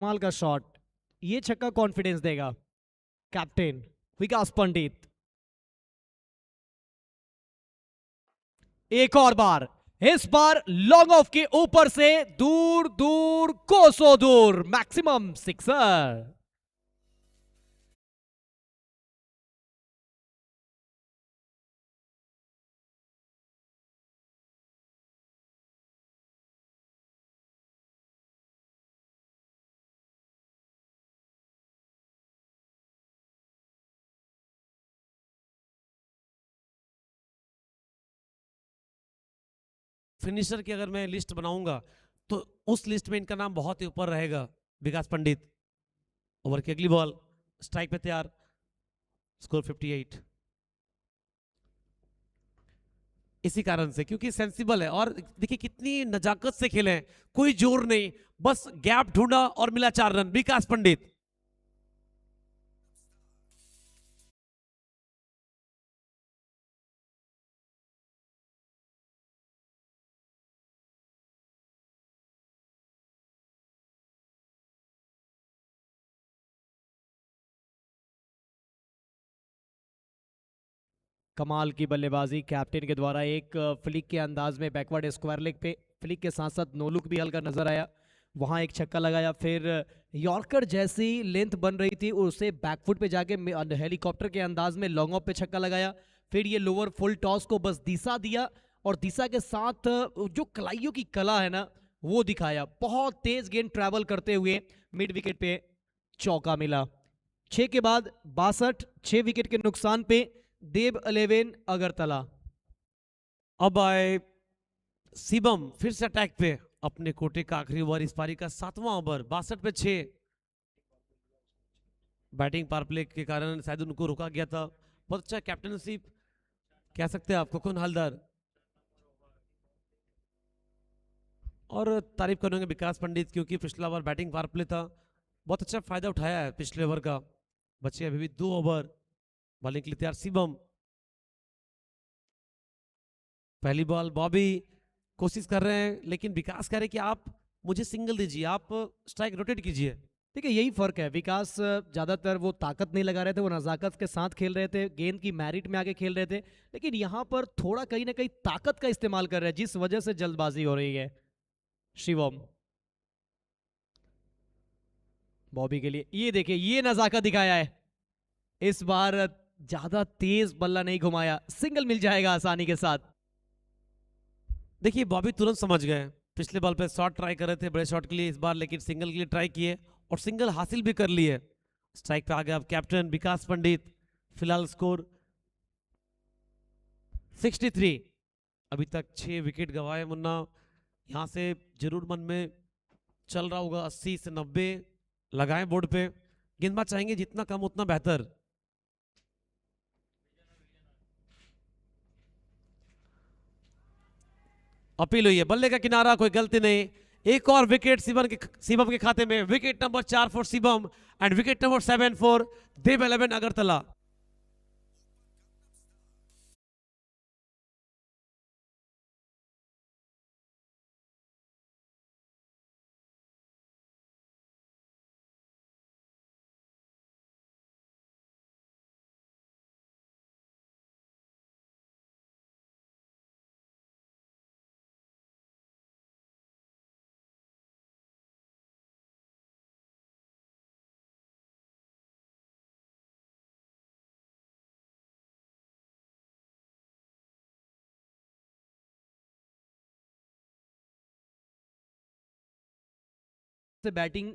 कमाल का शॉट, ये छक्का कॉन्फिडेंस देगा कैप्टन विकास पंडित। एक और बार, इस बार लॉन्ग ऑफ के ऊपर से दूर दूर कोसों दूर, मैक्सिमम सिक्सर। फिनिशर की अगर मैं लिस्ट बनाऊंगा तो उस लिस्ट में इनका नाम बहुत ही ऊपर रहेगा, विकास पंडित। ओवर की अगली बॉल, स्ट्राइक पे तैयार, स्कोर 58। इसी कारण से, क्योंकि सेंसिबल है और देखिए कितनी नजाकत से खेले हैं, कोई जोर नहीं, बस गैप ढूंढा और मिला 4 रन। विकास पंडित। कमाल की बल्लेबाजी कैप्टन के द्वारा, एक फ्लिक के अंदाज में बैकवर्ड स्क्वायर लेग पे फ्लिक के साथ साथ नो लुक भी हल्का नजर आया, वहां एक छक्का लगाया। फिर यॉर्कर जैसी लेंथ बन रही थी, उसे बैकफुट पे जाके हेलीकॉप्टर के अंदाज में लॉन्ग ऑफ पे छक्का लगाया। फिर ये लोअर फुल टॉस को बस दिशा दिया और दिशा के साथ जो कलाइयों की कला है ना, वो दिखाया। बहुत तेज गेंद ट्रैवल करते हुए मिड विकेट पे चौका मिला। 6 के बाद 62, 6 विकेट के नुकसान पे देव 11 अगरतला। अब आए शिवम फिर से अटैक पे, अपने कोटे का आखिरी ओवर, इस पारी का 7वां ओवर, 62 पे 6। बैटिंग पावर प्ले के कारण शायद उनको रोका गया था। बहुत अच्छा कैप्टनशिप कह सकते हैं आप, कोकुन हलदर। और तारीफ करेंगे विकास पंडित, क्योंकि पिछला ओवर बैटिंग पावर प्ले था, बहुत अच्छा फायदा उठाया है पिछले ओवर का। बचे अभी भी 2 ओवर, बॉलिंग के लिए तैयार शिवम। पहली बॉल, बॉबी कोशिश कर रहे हैं, लेकिन विकास कह रहे कि आप मुझे सिंगल दीजिए, आप स्ट्राइक रोटेट कीजिए। देखिए यही फर्क है, विकास ज्यादातर वो ताकत नहीं लगा रहे थे, वो नजाकत के साथ खेल रहे थे, गेंद की मैरिट में आके खेल रहे थे। लेकिन यहां पर थोड़ा कहीं ना कहीं ताकत का इस्तेमाल कर रहे हैं, जिस वजह से जल्दबाजी हो रही है। शिवम बॉबी के लिए, ये देखिए ये नजाकत दिखाया है। इस बार ज्यादा तेज बल्ला नहीं घुमाया, सिंगल मिल जाएगा आसानी के साथ। देखिए बॉबी तुरंत समझ गए, पिछले बॉल पे शॉट ट्राई कर रहे थे बड़े शॉट के लिए, इस बार लेकिन सिंगल के लिए ट्राई किए और सिंगल हासिल भी कर लिए। स्ट्राइक पे आ गया अब कैप्टन विकास पंडित। फिलहाल स्कोर 63। अभी तक 6 विकेट गंवाए मुन्ना, यहां से जरूर मन में चल रहा होगा 80 से 90 लगाएं बोर्ड पे। गेंदबाज चाहेंगे जितना कम उतना बेहतर। अपील हुई है, बल्ले का किनारा, कोई गलती नहीं। एक और विकेट शिवम के खाते में। Wicket number 4 for Shivam and wicket number 7 for Dev 11 Agartala. से बैटिंग,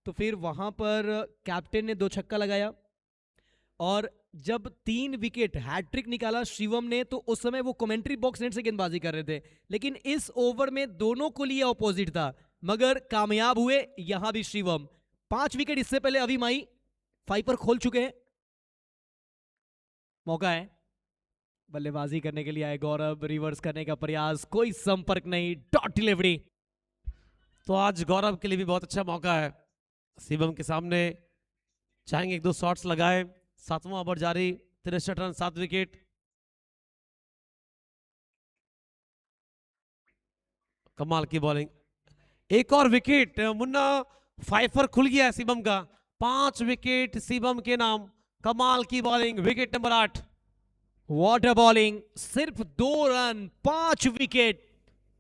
तो फिर वहां पर कैप्टन ने 2 छक्का लगाया और जब 3 विकेट हैट्रिक निकाला शिवम ने, तो उस समय वो कमेंट्री बॉक्स नेट से गेंदबाजी कर रहे थे, लेकिन इस ओवर में दोनों को लिए ऑपोजिट था, मगर कामयाब हुए यहां भी शिवम। 5 विकेट इससे पहले अभी माई 5 पर खोल चुके हैं। मौका है, बल्लेबाजी करने के लिए आए गौरव, रिवर्स करने का प्रयास, कोई संपर्क नहीं, डॉट डिलीवरी। तो आज गौरव के लिए भी बहुत अच्छा मौका है। शिवम के सामने चाहेंगे 1-2 शॉट्स लगाए। 7वां ओवर जारी, 63 रन 7 विकेट। कमाल की बॉलिंग, एक और विकेट मुन्ना। 5 पर खुल गया है शिवम का। 5 विकेट शिवम के नाम। कमाल की bowling, wicket number 8। Water bowling, सिर्फ 2 रन 5 विकेट।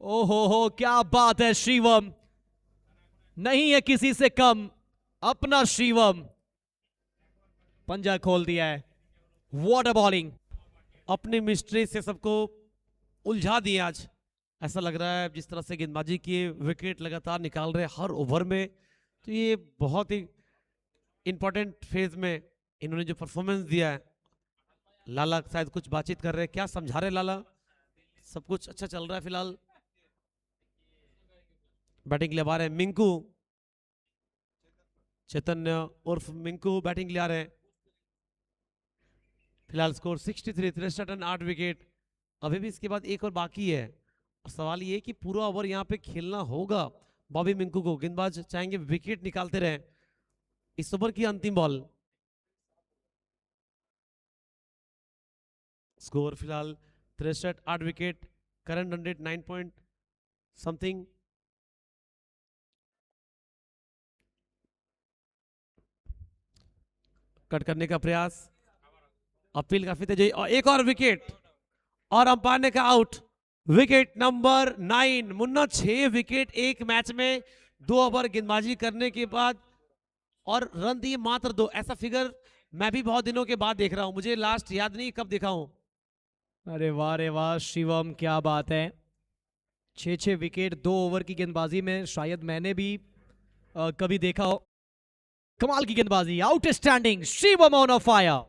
ओहो हो, क्या बात है शिवम, नहीं है किसी से कम अपना शिवम, पंजा खोल दिया है। वाटर बॉलिंग, अपनी मिस्ट्री से सबको उलझा दिए आज। ऐसा लग रहा है जिस तरह से गेंदबाजी किए, विकेट लगातार निकाल रहे हर ओवर में, तो ये बहुत ही इंपॉर्टेंट फेज में इन्होंने जो परफॉर्मेंस दिया है। लाला शायद कुछ बातचीत कर रहे हैं, क्या समझा रहे लाला? सब कुछ अच्छा चल रहा है फिलहाल। बैटिंग ले आ रहे हैं मिंकू, चैतन्य उर्फ मिंकू बैटिंग ले आ रहे हैं। फिलहाल स्कोर 63, 63 रन 8 विकेट। अभी भी इसके बाद एक और बाकी है, और सवाल ये कि पूरा ओवर यहाँ पे खेलना होगा बॉबी मिंकू को। गेंदबाज चाहेंगे विकेट निकालते रहे। इस ओवर की अंतिम बॉल। स्कोर फिलहाल 63, 8 wicket. Current run rate 9 point something. Cut करने का प्रयास, अपील काफी तेज, और एक और विकेट, और अंपायर ने कहा out. Wicket number 9। Munna 6 wicket एक मैच में 2 ओवर गेंदबाजी करने के बाद, और रन दिए मात्र 2। ऐसा फिगर मैं भी बहुत दिनों के बाद देख रहा हूं, मुझे लास्ट याद नहीं कब देखा हूं। अरे वाह रे वाह शिवम, क्या बात है। 6 विकेट 2 ओवर की गेंदबाजी में शायद मैंने भी कभी देखा हो। कमाल की गेंदबाजी, outstanding, Shivam on off fire.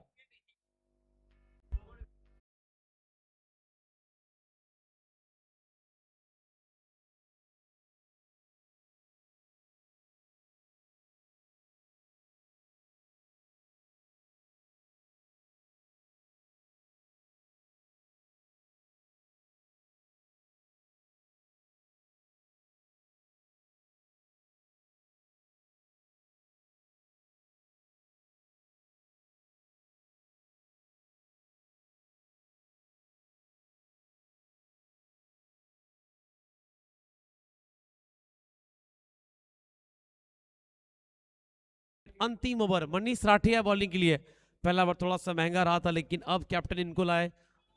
अंतिम ओवर मनीष राठिया बॉलिंग के लिए। पहला ओवर थोड़ा सा महंगा रहा था, लेकिन अब कैप्टन इनको लाए,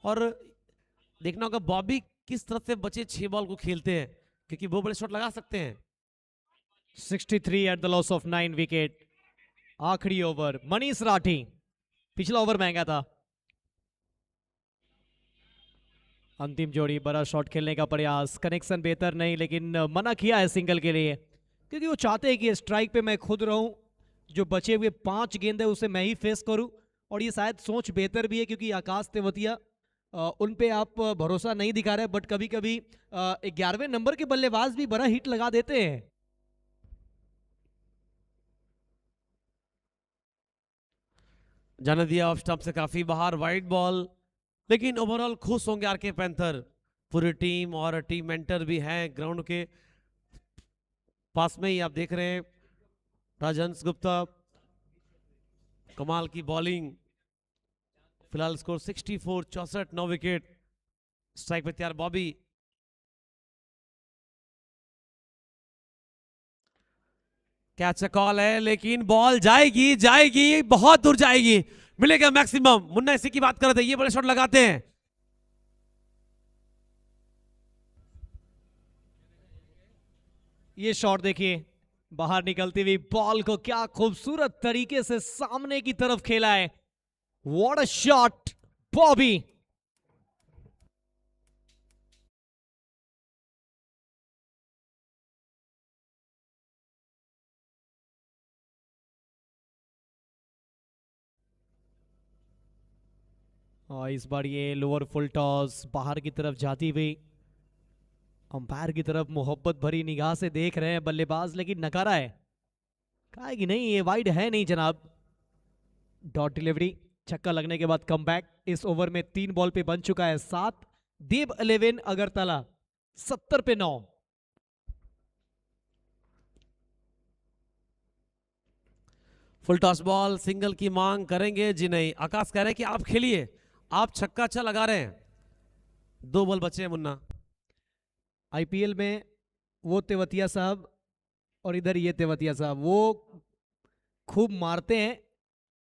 और देखना होगा बॉबी किस तरह से बचे 6 बॉल को खेलते हैं, क्योंकि वो बड़े शॉट लगा सकते हैं। 63 at the loss of 9 wicket. आखिरी ओवर मनीष राठी, पिछला ओवर महंगा था। अंतिम जोड़ी, बड़ा शॉट खेलने का प्रयास, कनेक्शन बेहतर नहीं, लेकिन मना किया है सिंगल के लिए, क्योंकि वो चाहते हैं कि स्ट्राइक पे मैं खुद रहूं, जो बचे हुए 5 गेंद है उसे मैं ही फेस करूं। और ये शायद सोच बेहतर भी है, क्योंकि आकाश तेवतिया उन पे आप भरोसा नहीं दिखा रहे, बट कभी कभी 11वें नंबर के बल्लेबाज भी बड़ा हिट लगा देते हैं। जाने दिया ऑफ स्टंप से काफी बाहर, वाइड बॉल, लेकिन ओवरऑल खुश होंगे आरके पैंथर। पूरी टीम और टीम मेंटर भी हैं ग्राउंड के। पास में ही आप देख रहे हैं राजहंस गुप्ता, कमाल की बॉलिंग। फिलहाल स्कोर 64, 64, 9 विकेट। स्ट्राइक पे तैयार बॉबी। कैच कॉल है लेकिन बॉल जाएगी जाएगी, बहुत दूर जाएगी, मिलेगा मैक्सिमम। मुन्ना इसी की बात कर रहे थे, ये बड़े शॉट लगाते हैं। ये शॉट देखिए, बाहर निकलती हुई बॉल को क्या खूबसूरत तरीके से सामने की तरफ खेला है। What a shot Bobby. और इस बार ये लोअर फुल टॉस बाहर की तरफ जाती हुई, अंपायर की तरफ मोहब्बत भरी निगाह से देख रहे हैं बल्लेबाज, लेकिन नकारा है। कहा कि नहीं, ये वाइड है नहीं जनाब। डॉट डिलीवरी, छक्का लगने के बाद कमबैक। इस ओवर में 3 बॉल पे बन चुका है 7। देव 11 अगरतला 70 पे 9। फुल टॉस बॉल, सिंगल की मांग करेंगे जी नहीं। आकाश कह रहे हैं कि आप खेलिए, आप छक्का अच्छा लगा रहे हैं। 2 बॉल बचे हैं मुन्ना। आईपीएल में वो तेवतिया साहब और इधर ये तेवतिया साहब, वो खूब मारते हैं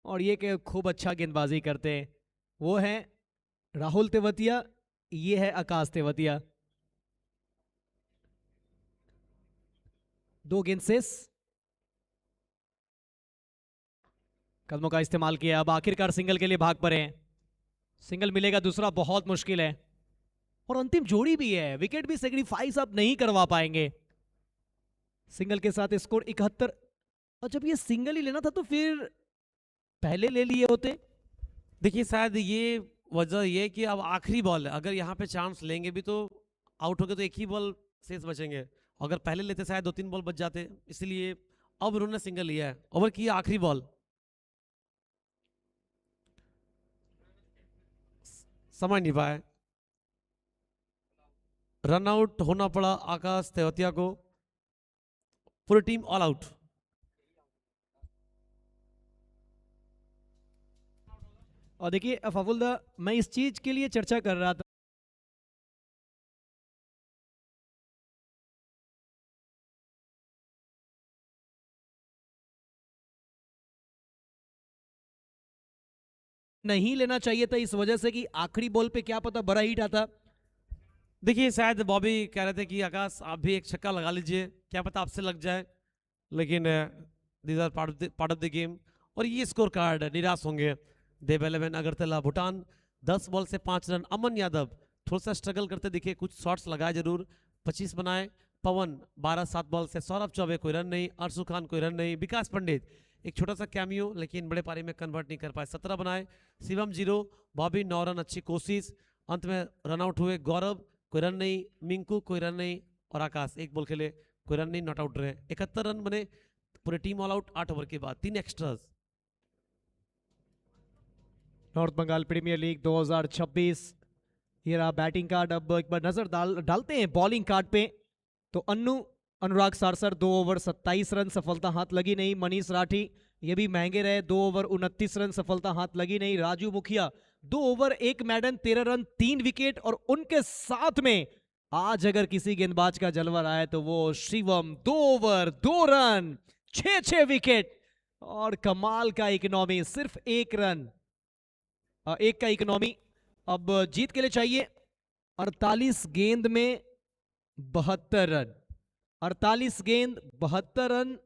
और ये के खूब अच्छा गेंदबाजी करते हैं। वो है राहुल तेवतिया, ये है आकाश तेवतिया। 2 गेंद शेष, कदमों का इस्तेमाल किया। अब आखिरकार सिंगल के लिए भाग पड़े हैं। सिंगल मिलेगा, दूसरा बहुत मुश्किल है। और अंतिम जोड़ी भी है, विकेट भी सेक्रीफाइस आप नहीं करवा पाएंगे। सिंगल के साथ स्कोर 71। और जब ये सिंगल ही लेना था तो फिर पहले ले लिए होते। देखिए शायद ये वजह ये कि अब आखिरी बॉल है, अगर यहाँ पे चांस लेंगे भी तो आउट हो गए तो एक ही बॉल शेष बचेंगे। अगर पहले लेते शायद 2-3 बॉल बच जाते, इसलिए अब उन्होंने सिंगल लिया है। ओवर की आखिरी बॉल, समझ नहीं पाए, रन आउट होना पड़ा आकाश तेवतिया को। पूरी टीम ऑल आउट। और देखिए फफुल्दा, मैं इस चीज के लिए चर्चा कर रहा था, नहीं लेना चाहिए था इस वजह से कि आखिरी बॉल पे क्या पता बड़ा हिट आता। देखिए शायद बॉबी कह रहे थे कि आकाश आप भी एक छक्का लगा लीजिए, क्या पता आपसे लग जाए, लेकिन these are part of the game. और ये स्कोर कार्ड निराश होंगे। देव 11 अगरतला भूटान 10 बॉल से 5 रन। अमन यादव थोड़ा सा स्ट्रगल करते दिखे, कुछ शॉट्स लगाए जरूर, 25 बनाए। पवन 12 7 बॉल से। सौरभ चौबे कोई रन नहीं। अरसू खान कोई रन नहीं। विकास पंडित एक छोटा सा कैमियो, लेकिन बड़े पारी में कन्वर्ट नहीं कर पाए, 17 बनाए। शिवम 0, बॉबी 9 रन, अच्छी कोशिश। अंत में रन आउट हुए गौरव, कोई रन नहीं। मिंकू कोई रन नहीं। और आकाश 1 बॉल खेले, कोई रन नहीं, नॉट आउट रहे। 71 रन बने, पूरी टीम ऑल आउट 8 ओवर के बाद, 3 extras. North Bengal premiere league 2026, ये रहा बैटिंग कार्ड। अब एक बार नजर डालते हैं बॉलिंग कार्ड पे। तो अनुराग सारसर 2 ओवर 27 रन, सफलता हाथ लगी नहीं। मनीष राठी ये भी महंगे रहे, 2 ओवर 29 रन, सफलता हाथ लगी नहीं। राजू मुखिया 2 ओवर 1 मैडन, 13 रन, 3 विकेट। और उनके साथ में आज अगर किसी गेंदबाज का जलवा रहा है तो वो शिवम, 2 ओवर 2 रन, 6 विकेट। और कमाल का इकोनॉमी, सिर्फ 1 रन, 1 का इकोनॉमी। अब जीत के लिए चाहिए 48 गेंद में 72 रन। 48 गेंद 72 रन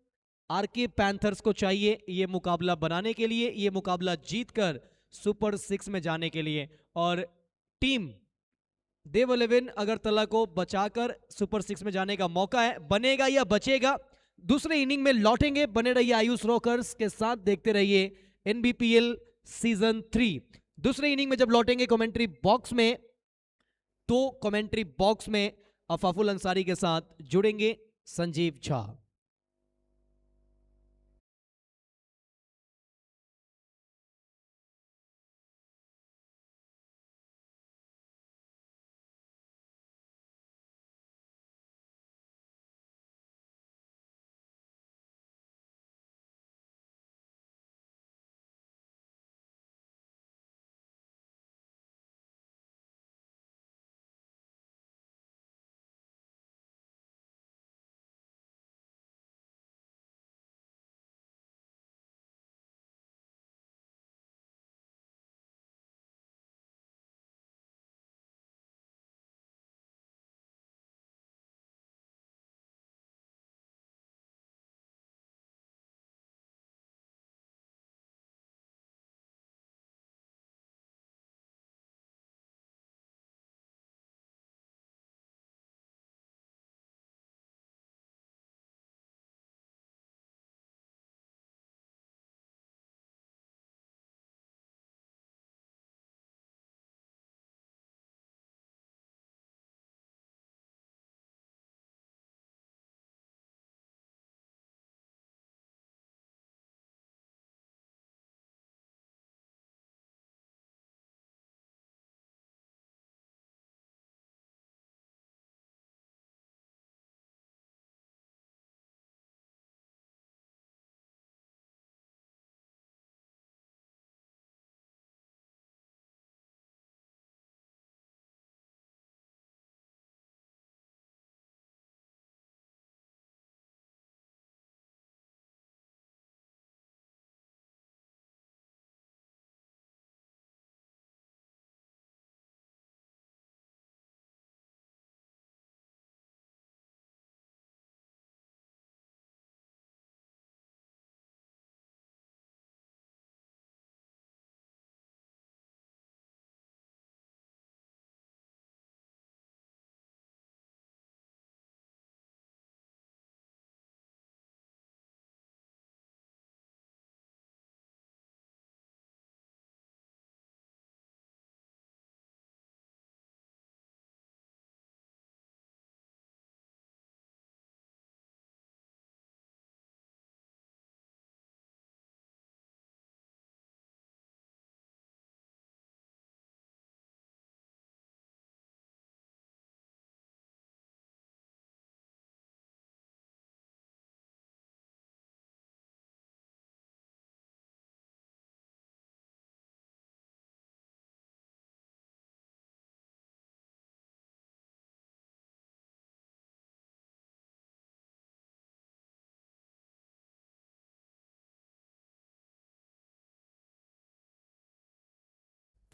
आरके पैंथर्स को चाहिए ये मुकाबला बनाने के लिए, ये मुकाबला जीतकर सुपर 6 में जाने के लिए। और टीम देव 11 अगरतला को बचाकर सुपर 6 में जाने का मौका है। बनेगा या बचेगा, दूसरे इनिंग में लौटेंगे। बने रहिए आयुष रॉकर्स के साथ, देखते रहिए एनबीपीएल सीजन 3। दूसरे इनिंग में जब लौटेंगे कमेंट्री बॉक्स में, तो कमेंट्री बॉक्स में अफाफुल अंसारी के साथ जुड़ेंगे संजीव झा।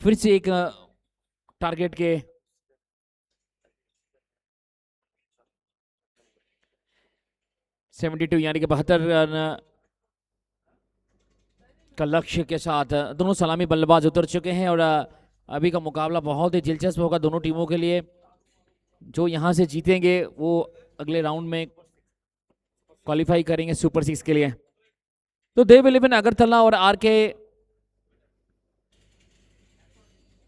फिर से एक टारगेट के 72 यानी कि 72 रन का लक्ष्य के साथ दोनों सलामी बल्लेबाज उतर चुके हैं और अभी का मुकाबला बहुत ही दिलचस्प होगा दोनों टीमों के लिए। जो यहां से जीतेंगे वो अगले राउंड में क्वालिफाई करेंगे सुपर 6 के लिए। तो देव इलेवन अगरतला और आरके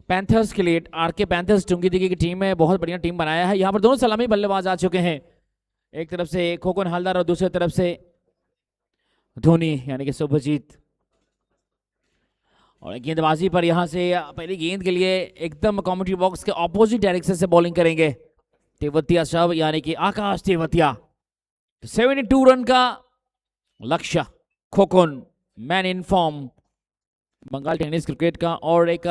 पैंथर्स के लिए, आरके पैंथर्स टुंगीदिगी की टीम है, बहुत बढ़िया टीम बनाया है। यहाँ पर दोनों सलामी बल्लेबाज आ चुके हैं, एक तरफ से खोकन हलदार और दूसरी तरफ से धोनी यानी कि शुभजीत। और गेंदबाजी पर यहां से पहली गेंद के लिए एकदम कमेंट्री बॉक्स के ऑपोजिट डायरेक्शन से बॉलिंग करेंगे तेवतिया साहब यानी कि आकाश तेवतिया। 72 रन का लक्ष्य Khokan, man in form Bengal tennis cricket का, और एक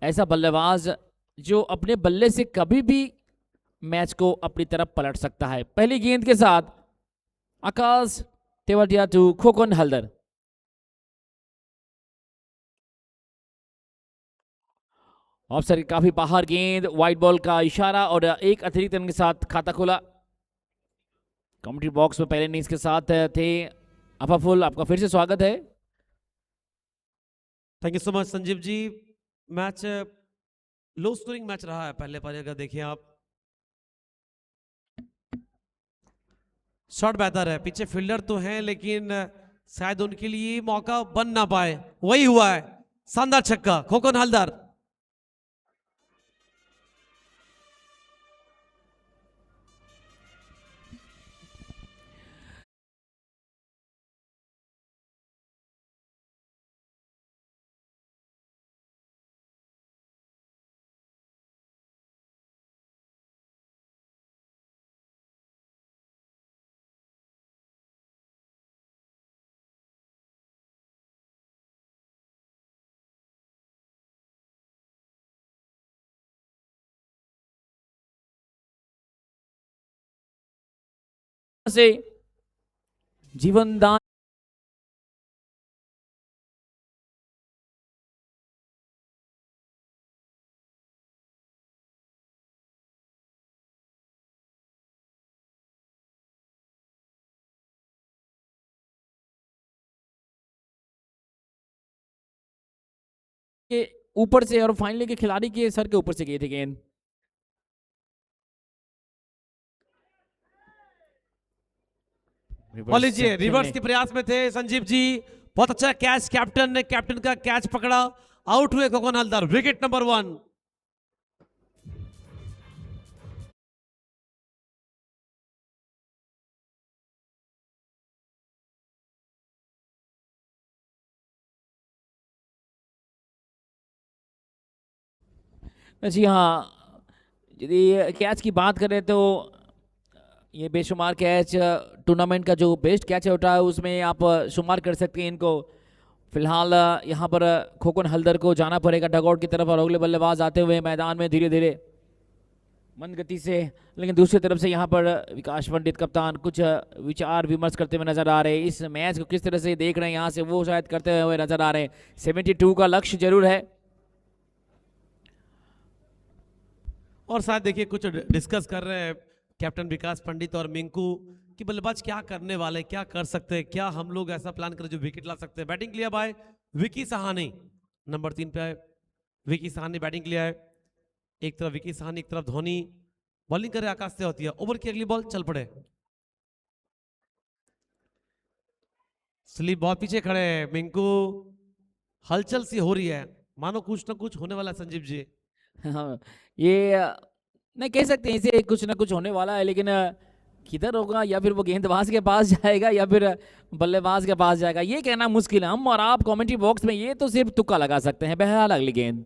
ऐसा बल्लेबाज जो अपने बल्ले से कभी भी मैच को अपनी तरफ पलट सकता है। पहली गेंद के साथ आकाश तेवतिया टू खोकन हलदर। ऑफसाइड काफी बाहर गेंद, व्हाइट बॉल का इशारा और एक अतिरिक्त रन के साथ खाता खोला। कमेंट्री बॉक्स में पहले इनिंग्स के साथ थे अफाफुल, आपका फिर से स्वागत है। Thank you so much Sanjeev ji. Match low scoring match रहा है पहले पारी, अगर देखिए आप शॉट बेहतर है, पीछे फील्डर तो हैं लेकिन शायद उनके लिए मौका बन ना पाए, वही हुआ है। शानदार छक्का खोकन हलदार। से जीवनदान के ऊपर से और फाइनली के खिलाड़ी के सर के ऊपर से गए थे गेंद। और लीजिए रिवर्स के प्रयास में थे संजीव जी, बहुत अच्छा कैच, कैप्टन का कैच पकड़ा, आउट हुए खोकन हलदार, विकेट नंबर 1। जी हाँ, यदि कैच की बात करें तो ये बेशुमार कैच, टूर्नामेंट का जो बेस्ट कैच होता है उसमें आप शुमार कर सकते हैं इनको। फिलहाल यहाँ पर खोकन हलदर को जाना पड़ेगा डगआउट की तरफ और अगले बल्लेबाज आते हुए मैदान में धीरे धीरे मंद गति से। लेकिन दूसरी तरफ से यहाँ पर विकास पंडित कप्तान कुछ विचार विमर्श करते हुए नजर आ रहे हैं। इस मैच को किस तरह से देख रहे हैं यहाँ से वो शायद करते हुए नजर आ रहे हैं। 72 का लक्ष्य जरूर है और शायद देखिए कुछ डिस्कस कर रहे हैं कैप्टन विकास पंडित और मिंकू कि बल्लेबाज क्या करने वाले, क्या कर सकते हैं, क्या हम लोग ऐसा प्लान करें जो विकेट ला सकते हैं। बैटिंग लिया बाय विकी सहानी, नंबर 3 पे आए विकी सहानी बैटिंग लिया है। एक तरफ विकी सहानी, एक तरफ धोनी, बॉलिंग करे आकाश से होती है। ओवर की अगली बॉल चल पड़े, स्लिप बहुत पीछे खड़े हैं मिंकू, हलचल सी हो रही है, मानो कुछ ना कुछ होने वाला है संजीव जी। हाँ, ये नहीं कह सकते हैं इसे कुछ ना कुछ होने वाला है, लेकिन किधर होगा, या फिर वो गेंदबाज के पास जाएगा या फिर बल्लेबाज के पास जाएगा, ये कहना मुश्किल है। हम और आप कमेंट्री बॉक्स में ये तो सिर्फ तुक्का लगा सकते हैं। बहरहाल अगली गेंद,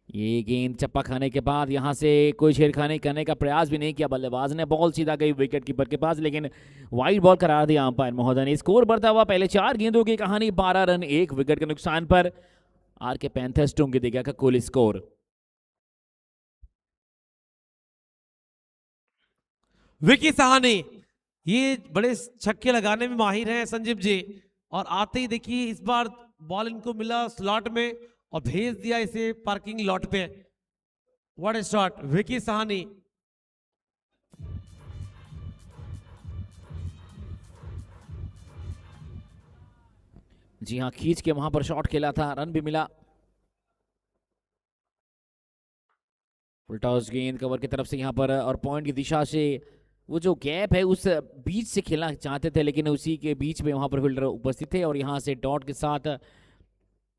ये गेंद चप्पा खाने के बाद यहाँ से कोई छेड़खानी करने का प्रयास भी नहीं किया बल्लेबाज ने, बॉल सीधा गई विकेट कीपर के पास, लेकिन वाइड बॉल करार दिया अंपायर महोदय ने। स्कोर बढ़ता हुआ पहले 4 गेंदों की कहानी, 12 रन 1 विकेट के नुकसान पर आरके पैंथर्स टुंगीदिगी का कुल स्कोर। विकी सहानी ये बड़े छक्के लगाने में माहिर हैं संजीव जी, और आते ही देखिए इस बार बॉल इनको मिला स्लॉट में और भेज दिया इसे पार्किंग लॉट पे। What a shot, Vicky Sahni. जी हाँ, खींच के वहां पर शॉट खेला था, रन भी मिला। फुल टॉस गेंद कवर की तरफ से यहाँ पर और पॉइंट की दिशा से वो जो गैप है उस बीच से खेलना चाहते थे, लेकिन उसी के बीच में वहां पर फील्डर उपस्थित थे और यहाँ से डॉट के साथ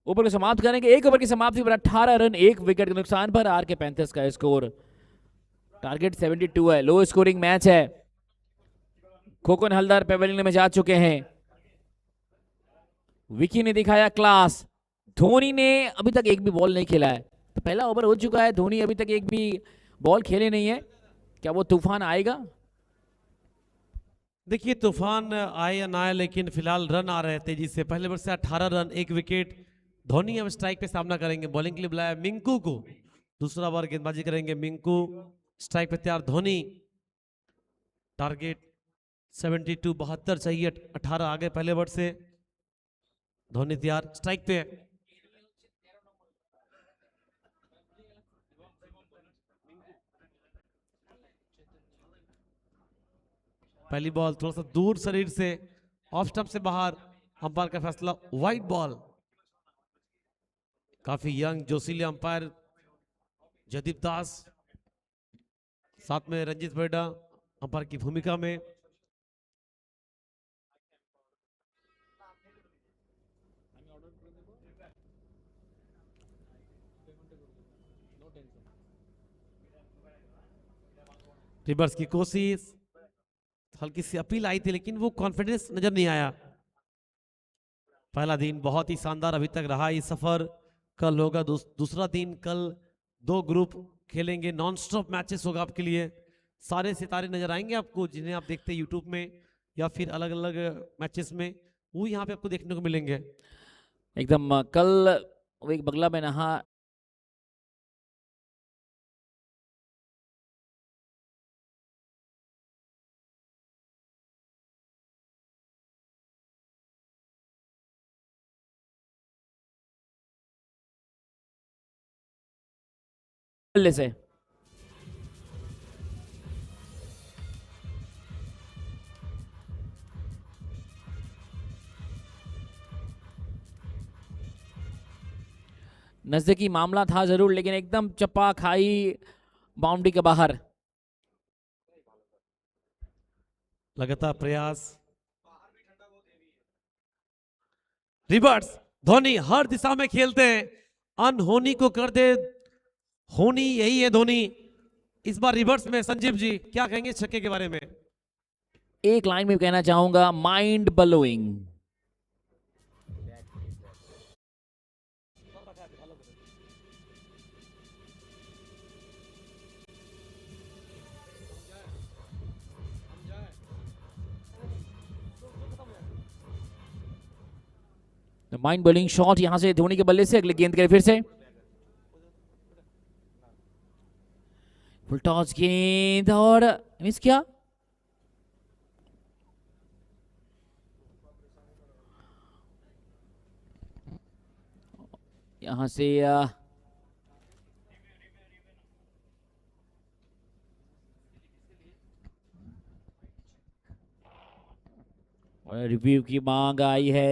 ओवर को समाप्त करेंगे। एक ओवर की समाप्ति पर 18 रन 1 विकेट के नुकसान पर आर के पैंथर्स का स्कोर। टारगेट 72 है, लो स्कोरिंग मैच है। खोकन हलदर पेवेलियन में जा चुके हैं। विकी ने दिखाया क्लास। धोनी ने अभी तक एक भी बॉल नहीं खेला है, तो पहला ओवर हो चुका है, धोनी अभी तक एक भी बॉल खेले नहीं है। क्या वो तूफान आएगा? देखिए तूफान आए या ना आए, लेकिन फिलहाल रन आ रहे तेजी से। पहले ओवर से 18 रन 1 विकेट। धोनी अब स्ट्राइक पे सामना करेंगे। बॉलिंग के लिए बुलाया मिंकू को। दूसरा ओवर गेंदबाजी करेंगे मिंकू। स्ट्राइक पे तैयार धोनी। टारगेट 72 72 चाहिए, 18 आगे पहले ओवर से। धोनी तैयार, स्ट्राइक पे। पहली बॉल थोड़ा सा दूर शरीर से, ऑफ स्टंप से बाहर। अंपायर का फैसला वाइड बॉल। काफी यंग जोशीले अंपायर जयदीप दास, साथ में रंजीत बेड़ा अंपायर की भूमिका में। रिवर्स की कोशिश, हल्की सी अपील आई थी लेकिन वो कॉन्फिडेंस नजर नहीं आया। पहला दिन बहुत ही शानदार अभी तक रहा ये सफर। कल होगा दूसरा दिन। कल 2 ग्रुप खेलेंगे, नॉन स्टॉप मैचेस होगा आपके लिए। सारे सितारे नजर आएंगे आपको जिन्हें आप देखते हैं यूट्यूब में या फिर अलग अलग मैचेस में, वो यहाँ पे आपको देखने को मिलेंगे। एकदम कल वो एक बगला में नहा से। नजदीकी मामला था जरूर, लेकिन एकदम चप्पा खाई बाउंड्री के बाहर। लगातार प्रयास। रिवर्स, धोनी हर दिशा में खेलते हैं, अनहोनी को कर दे होनी, यही है धोनी। इस बार रिवर्स में संजीव जी क्या कहेंगे छक्के के बारे में? एक लाइन में कहना चाहूंगा, mind blowing. Mind blowing shot यहां से धोनी के बल्ले से। अगले गेंद के फिर से फुल टॉस गेंद और मिस किया। यहां से रिव्यू की मांग आई है।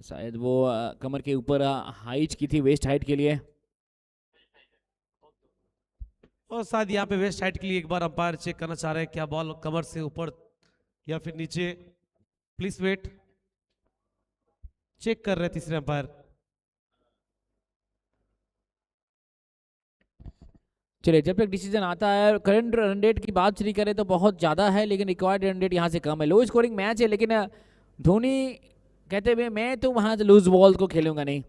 शायद वो कमर के ऊपर हाइट की थी, वेस्ट हाइट के लिए। और शायद यहाँ पे वेस्ट हाइट के लिए एक बार अंपायर चेक करना चाह रहे हैं, क्या बॉल कमर से ऊपर या फिर नीचे। प्लीज वेट, चेक कर रहे हैं तीसरे अंपायर। चलिए, जब तक डिसीजन आता है, करंट रन रेट की बात चली करें तो बहुत ज्यादा है, लेकिन रिक्वायर्ड रन रेट यहाँ से कम है। लो स्कोरिंग मैच है, लेकिन धोनी कहते हुए मैं तो वहां से लूज बॉल को खेलूंगा नहीं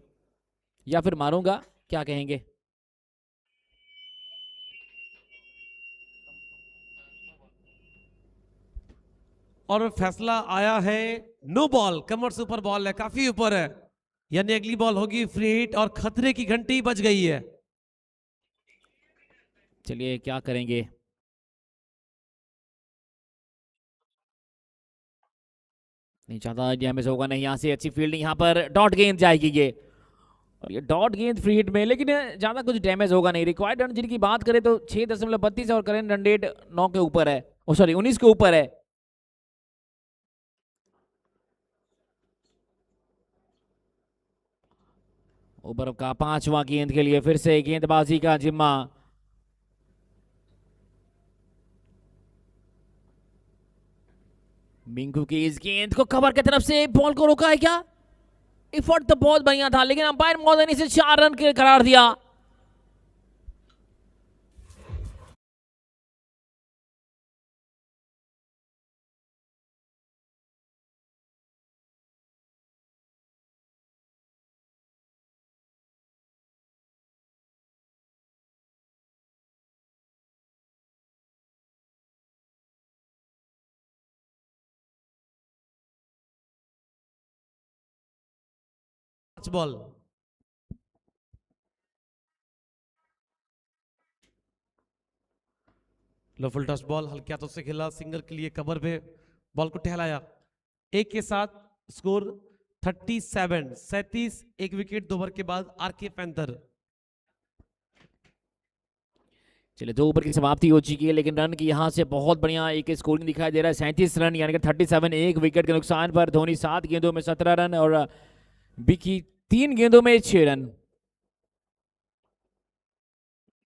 या फिर मारूंगा, क्या कहेंगे? और फैसला आया है नो बॉल। कमर से ऊपर बॉल है, काफी ऊपर है, यानी अगली बॉल होगी फ्री हिट और खतरे की घंटी बज गई है। चलिए क्या करेंगे। नहीं चाहता डैमेज होगा नहीं, यहाँ से अच्छी फील्डिंग, यहाँ पर डॉट गेंद जाएगी ये, और ये डॉट गेंद फ्री हिट में, लेकिन ज़्यादा कुछ डैमेज होगा नहीं। रिक्वायर्ड रन जिनकी बात करें तो 6.32 और करेंट रन रेट 9 के ऊपर है, ओ सॉरी 19 के ऊपर है। ओवर का 5वां गेंद के लिए फिर से गेंदबाजी का जिम्मा। मिंकू की इस गेंद को कवर की तरफ से बॉल को रोका है क्या? एफर्ट तो बहुत बढ़िया था, लेकिन अंपायर महोदय ने इसे 4 रन के करार दिया। बॉल लो फुल टॉस बॉल हल्के हाथों से खेला, सिंगल के लिए कवर पे बॉल को टहलाया। एक के साथ स्कोर 37, एक विकेट 2 ओवर के बाद आरके पैंथर। चलिए 2 ओवर की समाप्ति हो चुकी है, लेकिन रन की यहाँ से बहुत बढ़िया एक स्कोरिंग दिखाई दे रहा है। 37 रन यानी कि 37, एक विकेट के नुकसान पर धोनी 7 गेंदों में 17 रन और बिकी 3 गेंदों में 6 रन।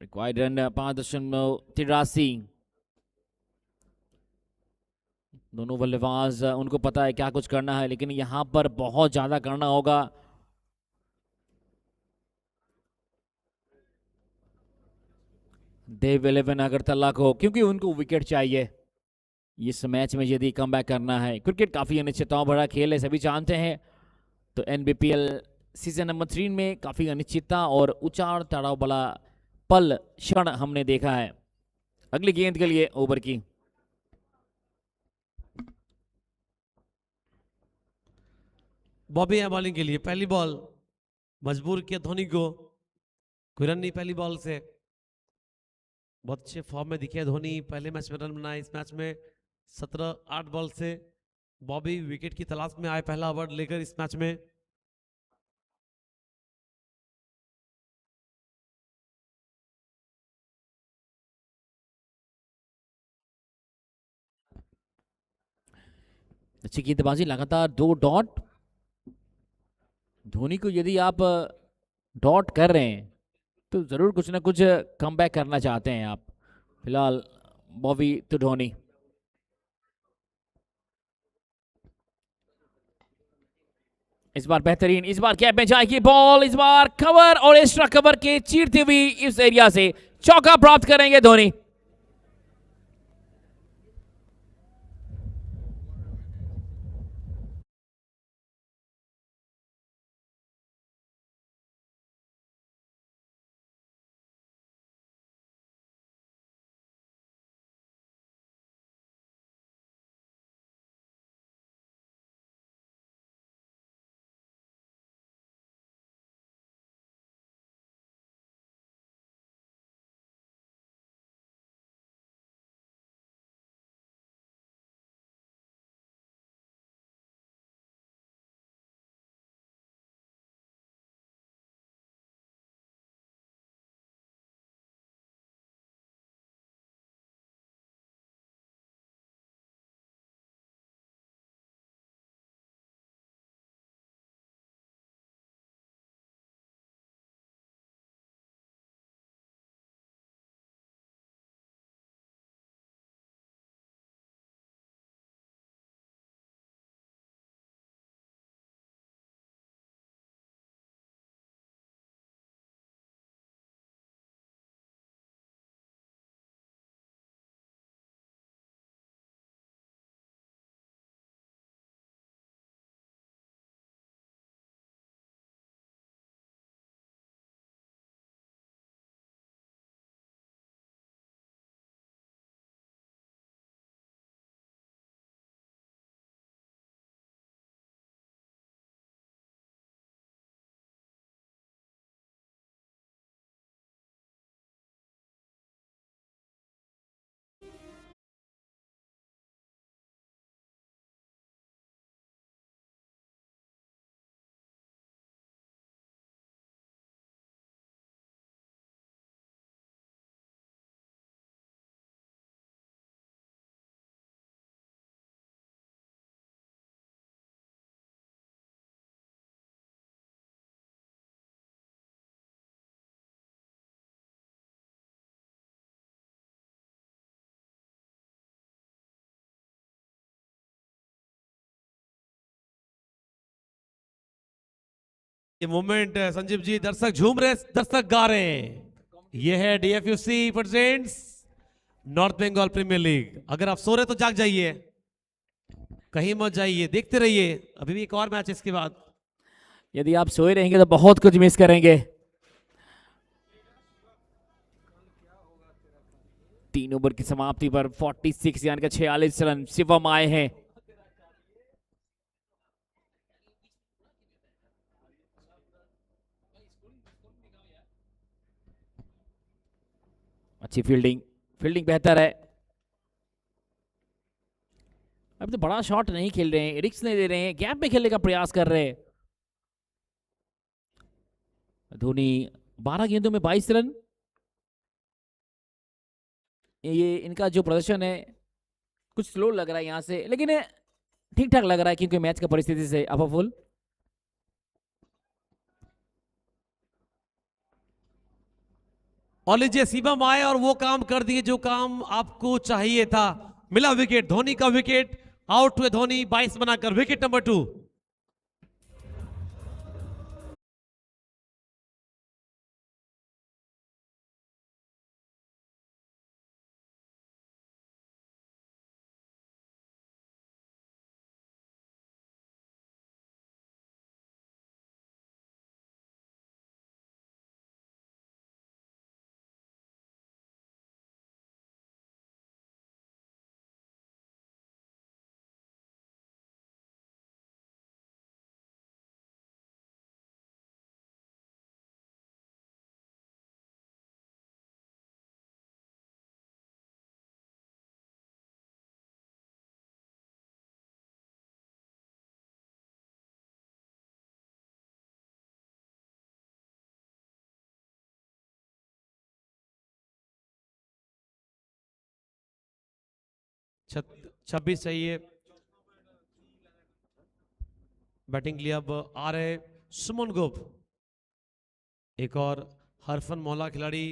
Required run 5.83। दोनों बल्लेबाज उनको पता है क्या कुछ करना है, लेकिन यहाँ पर बहुत ज्यादा करना होगा। देव 11 अगरतला को, क्योंकि उनको विकेट चाहिए इस मैच में यदि कमबैक करना है। क्रिकेट काफी अनिश्चितताओं भरा खेल है, सभी जानते हैं। तो एनबीपीएल सीजन नंबर 3 में काफी अनिश्चितता और उतार चढ़ाव वाला पल क्षण हमने देखा है। अगली गेंद के लिए ओवर की बॉबी है बॉलिंग के लिए। पहली बॉल मजबूर किया धोनी को, कोई रन नहीं पहली बॉल से। बहुत अच्छे फॉर्म में दिखे धोनी, पहले मैच में रन बनाए, इस मैच में 17 8 बॉल से। बॉबी विकेट की तलाश में आए, पहला ओवर लेकर इस मैच में। अच्छी गेंदबाजी, लगातार 2 डॉट। धोनी को यदि आप डॉट कर रहे हैं तो जरूर कुछ ना कुछ कमबैक करना चाहते हैं आप। फिलहाल बॉबी तो धोनी। इस बार बेहतरीन, इस बार कैप में जाएगी बॉल, इस बार कवर और एक्स्ट्रा कवर के चीरती हुई इस एरिया से चौका प्राप्त करेंगे धोनी। ये मोमेंट संजीव जी, दर्शक झूम रहे, दर्शक गा रहे हैं। ये है DFUC presents North Bengal premiere League. अगर आप सो रहे तो जाग जाइए, कहीं मत जाइए, देखते रहिए, अभी भी एक और मैच है इसके बाद। यदि आप सोए रहेंगे तो बहुत कुछ मिस करेंगे। 3 ओवर की समाप्ति पर 46 यानी कि 46 रन शिवम आए हैं। अच्छी फील्डिंग, फील्डिंग बेहतर है। अब तो बड़ा शॉट नहीं खेल रहे हैं, रिक्स नहीं ले रहे हैं, गैप में खेलने का प्रयास कर रहे हैं। धोनी 12 गेंदों में 22 रन। ये इनका जो प्रदर्शन है कुछ स्लो लग रहा है यहां से, लेकिन ठीक ठाक लग रहा है क्योंकि मैच का परिस्थिति से अफुल। और लीजिए शिवम आए और वो काम कर दिए जो काम आपको चाहिए था। मिला विकेट, धोनी का विकेट, आउट हुए धोनी 22 बनाकर, विकेट नंबर 2। छब्बीस चाहिए। बैटिंग के लिए अब आ रहे सुमन गोप, एक और हरफन मौला खिलाड़ी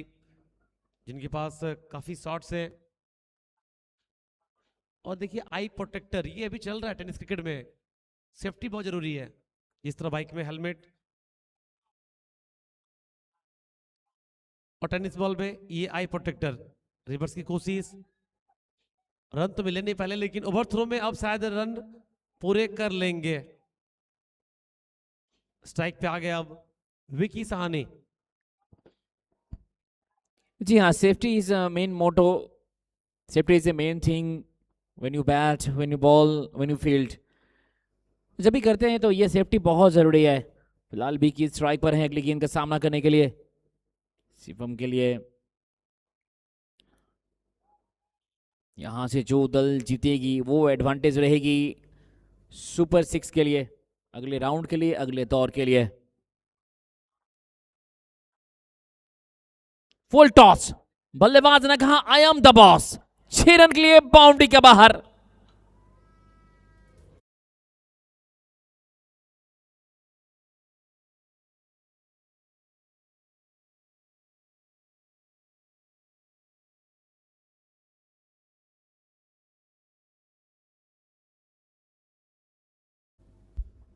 जिनके पास काफी शॉट्स हैं। और देखिए आई प्रोटेक्टर ये अभी चल रहा है टेनिस क्रिकेट में, सेफ्टी बहुत जरूरी है। जिस तरह बाइक में हेलमेट और टेनिस बॉल में ये आई प्रोटेक्टर। रिवर्स की कोशिश, रन तो मिले नहीं पहले, लेकिन ओवर थ्रो में अब शायद रन पूरे कर लेंगे। स्ट्राइक पे आ गया अब विकी सहानी। जी हाँ, safety is main motto, safety is a main thing when you bat, when you bowl, when you field. जब भी करते हैं तो ये सेफ्टी बहुत ज़रूरी है। फिलहाल भी की स्ट्राइक पर है अगली गेंद का सामना करने के लिए शिवम के लिए। यहां से जो दल जीतेगी वो एडवांटेज रहेगी सुपर 6 के लिए, अगले राउंड के लिए, अगले दौर के लिए। फुल टॉस, बल्लेबाज ने कहा I am the boss. 6 run के लिए बाउंड्री के बाहर।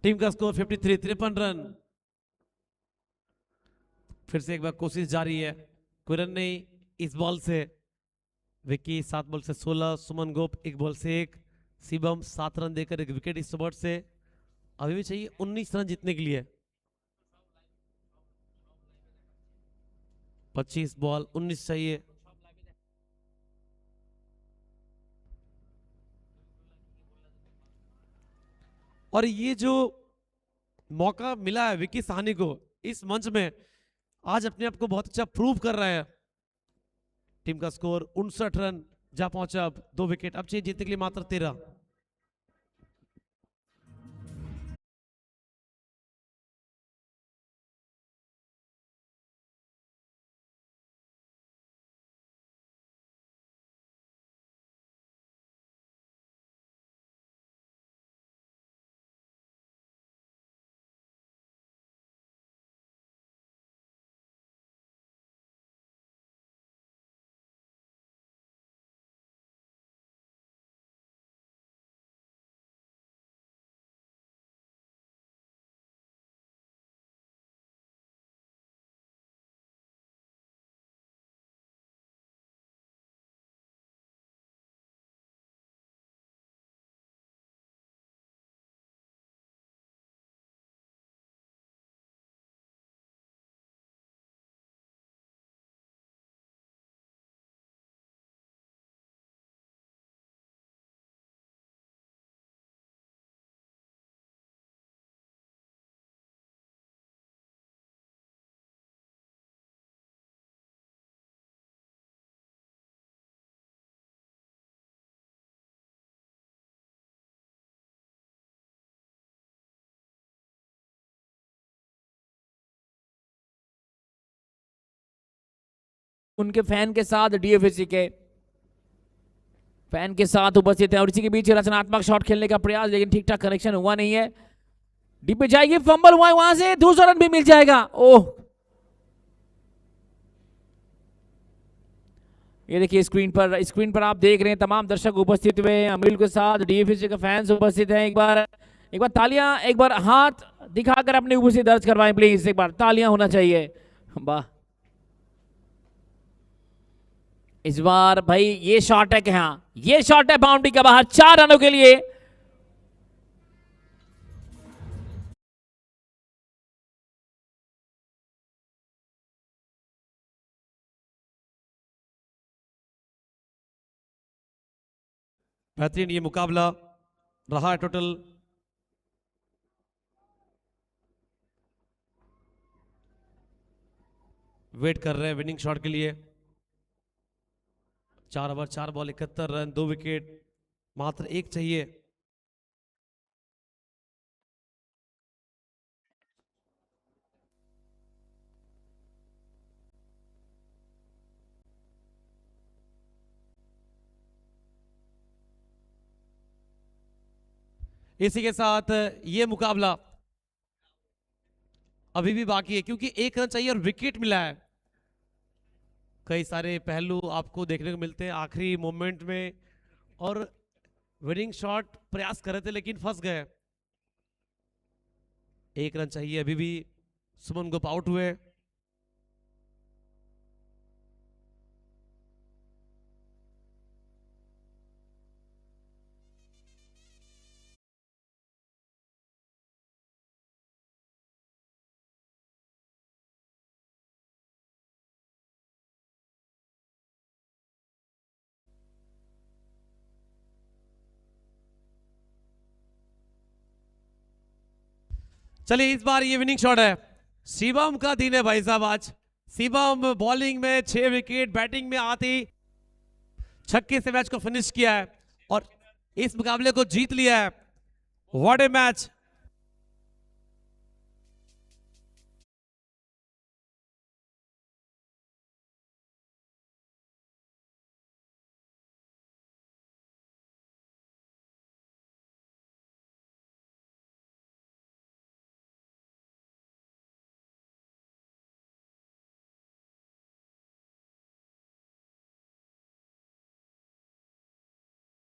टीम का स्कोर 53, 53 रन। फिर से एक बार कोशिश जारी है, कोई रन नहीं इस बॉल से। विकी 7 बॉल से 16, सुमन गोप 1 बॉल से 1, शिवम 7 रन देकर 1 विकेट इस ओवर से। अभी भी चाहिए 19 रन जीतने के लिए। 25 बॉल 19 चाहिए। और ये जो मौका मिला है विकी साहनी को इस मंच में, आज अपने आप को बहुत अच्छा प्रूव कर रहा है। टीम का स्कोर 59 रन जा पहुंचा, अब 2 विकेट, अब चाहिए जीतने के लिए मात्र 13। उनके फैन के साथ, डीएफएसी के फैन के साथ उपस्थित है। और इसी के बीच रचनात्मक शॉट खेलने का प्रयास, लेकिन ठीक ठाक कनेक्शन हुआ नहीं है। डीप पे जाएगी, फंबल हुआ है, वहां से दूसरा रन भी मिल जाएगा। ओह, ये देखिए स्क्रीन पर आप देख रहे हैं तमाम दर्शक उपस्थित हुए हैं अमील के साथ, डीएफएसी के फैंस उपस्थित हैं। एक बार तालियां, एक बार हाथ दिखाकर अपनी उपस्थिति दर्ज करवाएं प्लीज। एक बार तालियां होना चाहिए। वाह, इस बार भाई ये शॉट है कि हाँ, ये शॉट है बाउंड्री के बाहर, 4 रनों के लिए। बेहतरीन ये मुकाबला रहा है टोटल। वेट कर रहे हैं विनिंग शॉट के लिए। 4 ओवर 4 बॉल 71 रन, 2 विकेट, मात्र 1 चाहिए। इसी के साथ ये मुकाबला अभी भी बाकी है, क्योंकि 1 रन चाहिए और विकेट मिला है। कई सारे पहलू आपको देखने को मिलते हैं आखिरी मोमेंट में, और विनिंग शॉट प्रयास कर रहे थे लेकिन फंस गए। 1 रन चाहिए अभी भी। सुमन गुप आउट हुए। चलिए, इस बार ये विनिंग शॉट है। शिवम का दिन है भाई साहब आज। शिवम बॉलिंग में 6 विकेट, बैटिंग में आते ही छक्के से मैच को फिनिश किया है और इस मुकाबले को जीत लिया है। What A match,